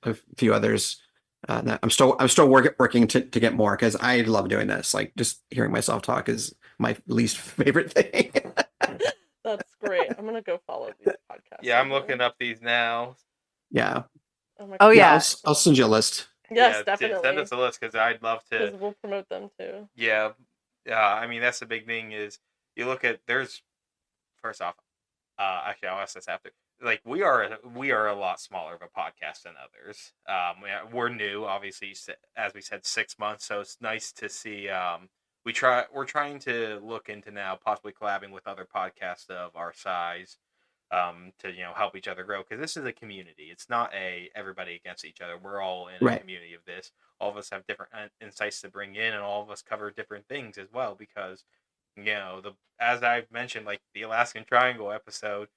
a few others. That I'm still working to get more because I love doing this. Like just hearing myself talk is my least favorite thing. That's great. I'm gonna go follow these podcasts. Yeah, I'm looking up these now. Yeah. Oh my Oh, gosh. yeah. I'll send you a list. Yes, Yeah, definitely. send us a list because I'd love Because to. we'll promote them too. Yeah, I mean that's the big thing is you look at there's first off, actually I'll ask this after. Like we are a lot smaller of a podcast than others. We're new, obviously, as we said, 6 months. So it's nice to see. We're trying to look into now possibly collabing with other podcasts of our size, to help each other grow because this is a community. It's not everybody against each other. We're all in a Right. community of this. All of us have different insights to bring in, and all of us cover different things as well because as I've mentioned, like the Alaskan Triangle episode,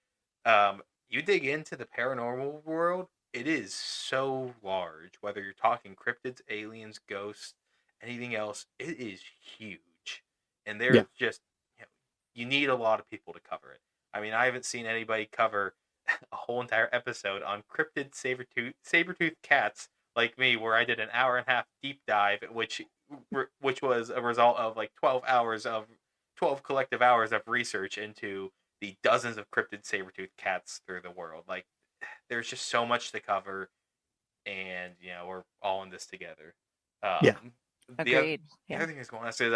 you dig into the paranormal world, it is so large. Whether you're talking cryptids, aliens, ghosts, anything else, it is huge, and there's Yeah. just you need a lot of people to cover it. I mean, I haven't seen anybody cover a whole entire episode on cryptid saber-tooth cats like me, where I did an hour and a half deep dive, which was a result of like 12 collective hours of research into the dozens of cryptid saber-tooth cats through the world. Like, there's just so much to cover, and we're all in this together. Yeah. Agreed. The Yeah. other thing I was going to ask is,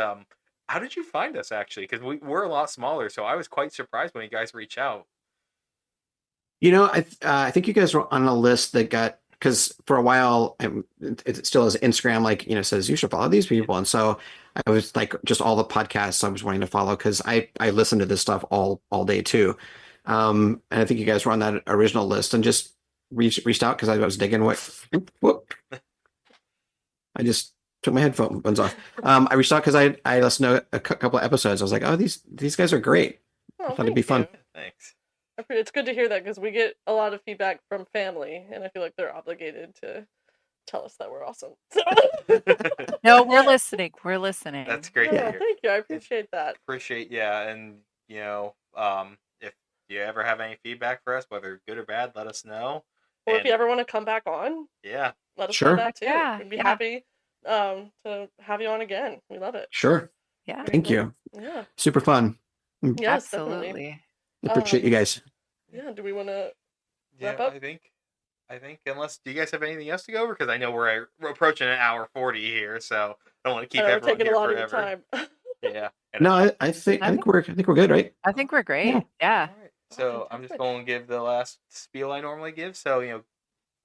how did you find us actually? Because we're a lot smaller, so I was quite surprised when you guys reach out. I think you guys were on a list that got because for a while it still is Instagram like says you should follow these people, and so I was like just all the podcasts I was wanting to follow because I listen to this stuff all day too, and I think you guys were on that original list and just reached out because I was digging whoop. I just took my headphones off. I reached out because I listened to a couple of episodes. I was like, oh, these guys are great. I Oh, thought it'd be fun. you. Thanks. It's good to hear that because we get a lot of feedback from family, and I feel like they're obligated to tell us that we're awesome. So No, we're listening. We're listening. That's great to yeah, hear. thank you. I appreciate that. And if you ever have any feedback for us, whether good or bad, let us know. Or if And- you ever want to come back on, yeah, let us Sure. know that too. Yeah, We'd be yeah. happy to have you on again. We love it. Sure. Yeah. Thank you. Yeah. Super fun. Yes, definitely. Absolutely. Appreciate you guys. Yeah. Do we want to wrap yeah. up? I think unless do you guys have anything else to go over? Because I know we're approaching an hour 40 here, so I don't want to keep I know we're everyone taking here a lot forever. of your time. Yeah. No, I think we're good, right? I think we're great. Yeah. Yeah. All right. So I'm just fantastic. going to give the last spiel I normally give. So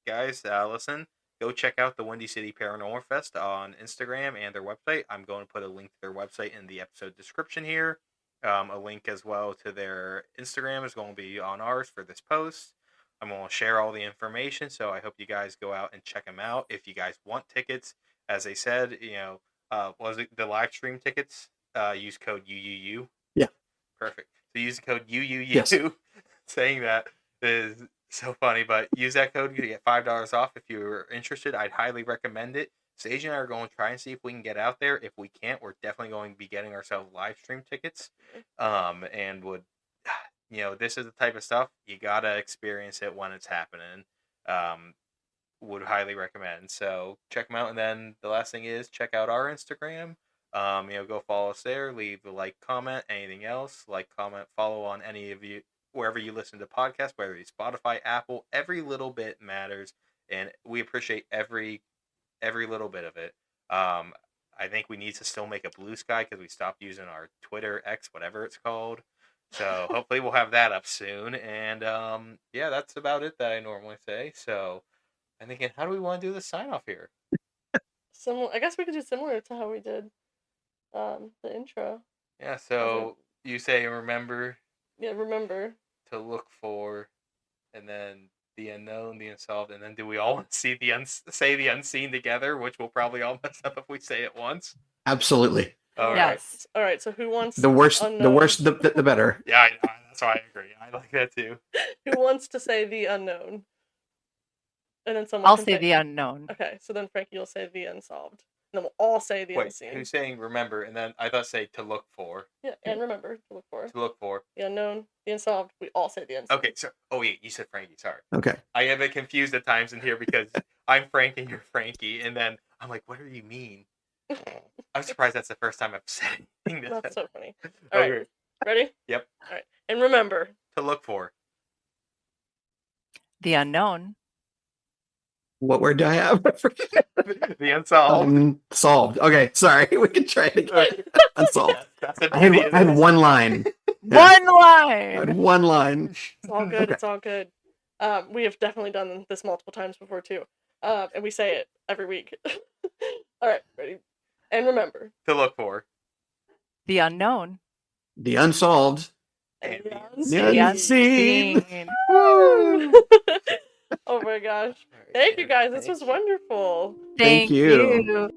guys, listen, go check out the Windy City Paranormal Fest on Instagram and their website. I'm going to put a link to their website in the episode description here. A link as well to their Instagram is going to be on ours for this post. I'm going to share all the information, so I hope you guys go out and check them out. If you guys want tickets, as they said, was it the live stream tickets? Use code UUU. Yeah. Perfect. So use the code UUU. Yes. Saying that is so funny, but use that code. You get $5 off if you're interested. I'd highly recommend it. Sage and I are going to try and see if we can get out there. If we can't, we're definitely going to be getting ourselves live stream tickets. And would, this is the type of stuff you gotta experience it when it's happening. Would highly recommend. So check them out, and then the last thing is check out our Instagram. Go follow us there. Leave a like, comment, anything else. Like, comment, follow on any of you wherever you listen to podcasts, whether it's Spotify, Apple. Every little bit matters, and we appreciate every little bit of it. I think we need to still make a Blue Sky because we stopped using our Twitter, X, whatever it's called. So hopefully we'll have that up soon. And that's about it that I normally say. So I'm thinking, how do we want to do the sign off here? I guess we could do similar to how we did the intro. Yeah, so you say remember. Yeah, remember. To look for, and then the unknown, the unsolved, and then do we all want to see say the unseen together, which we'll probably all mess up if we say it once? Absolutely. All Yes. All right. So who wants The worse, unknown? the worse, the better. Yeah, that's why I agree. I like that too. Who wants to say the unknown? And then someone. I'll can say the unknown. Okay, so then Frankie will say the unsolved. And then we'll all say the unseen. Who's saying remember? And then I thought say to look for. Yeah, and remember to look for. To look for. The unknown, the unsolved. We all say the unseen. Okay, so you said Frankie. Sorry. Okay. I have it confused at times in here because I'm Frank and you're Frankie, and then I'm like, what do you mean? I'm surprised that's the first time I've said anything. That's so funny. All right, ready? Yep. All right, and remember to look for. The unknown. What word do I have? The unsolved. Unsolved. Okay, sorry. We can try it again. Unsolved. I had one line. One line. I had one line. it's all good. Okay. It's all good. We have definitely done this multiple times before too, and we say it every week. All right, ready? And remember to look for the unknown, the unsolved, and the unseen. Oh my gosh! Thank you guys. This was wonderful. Thank you.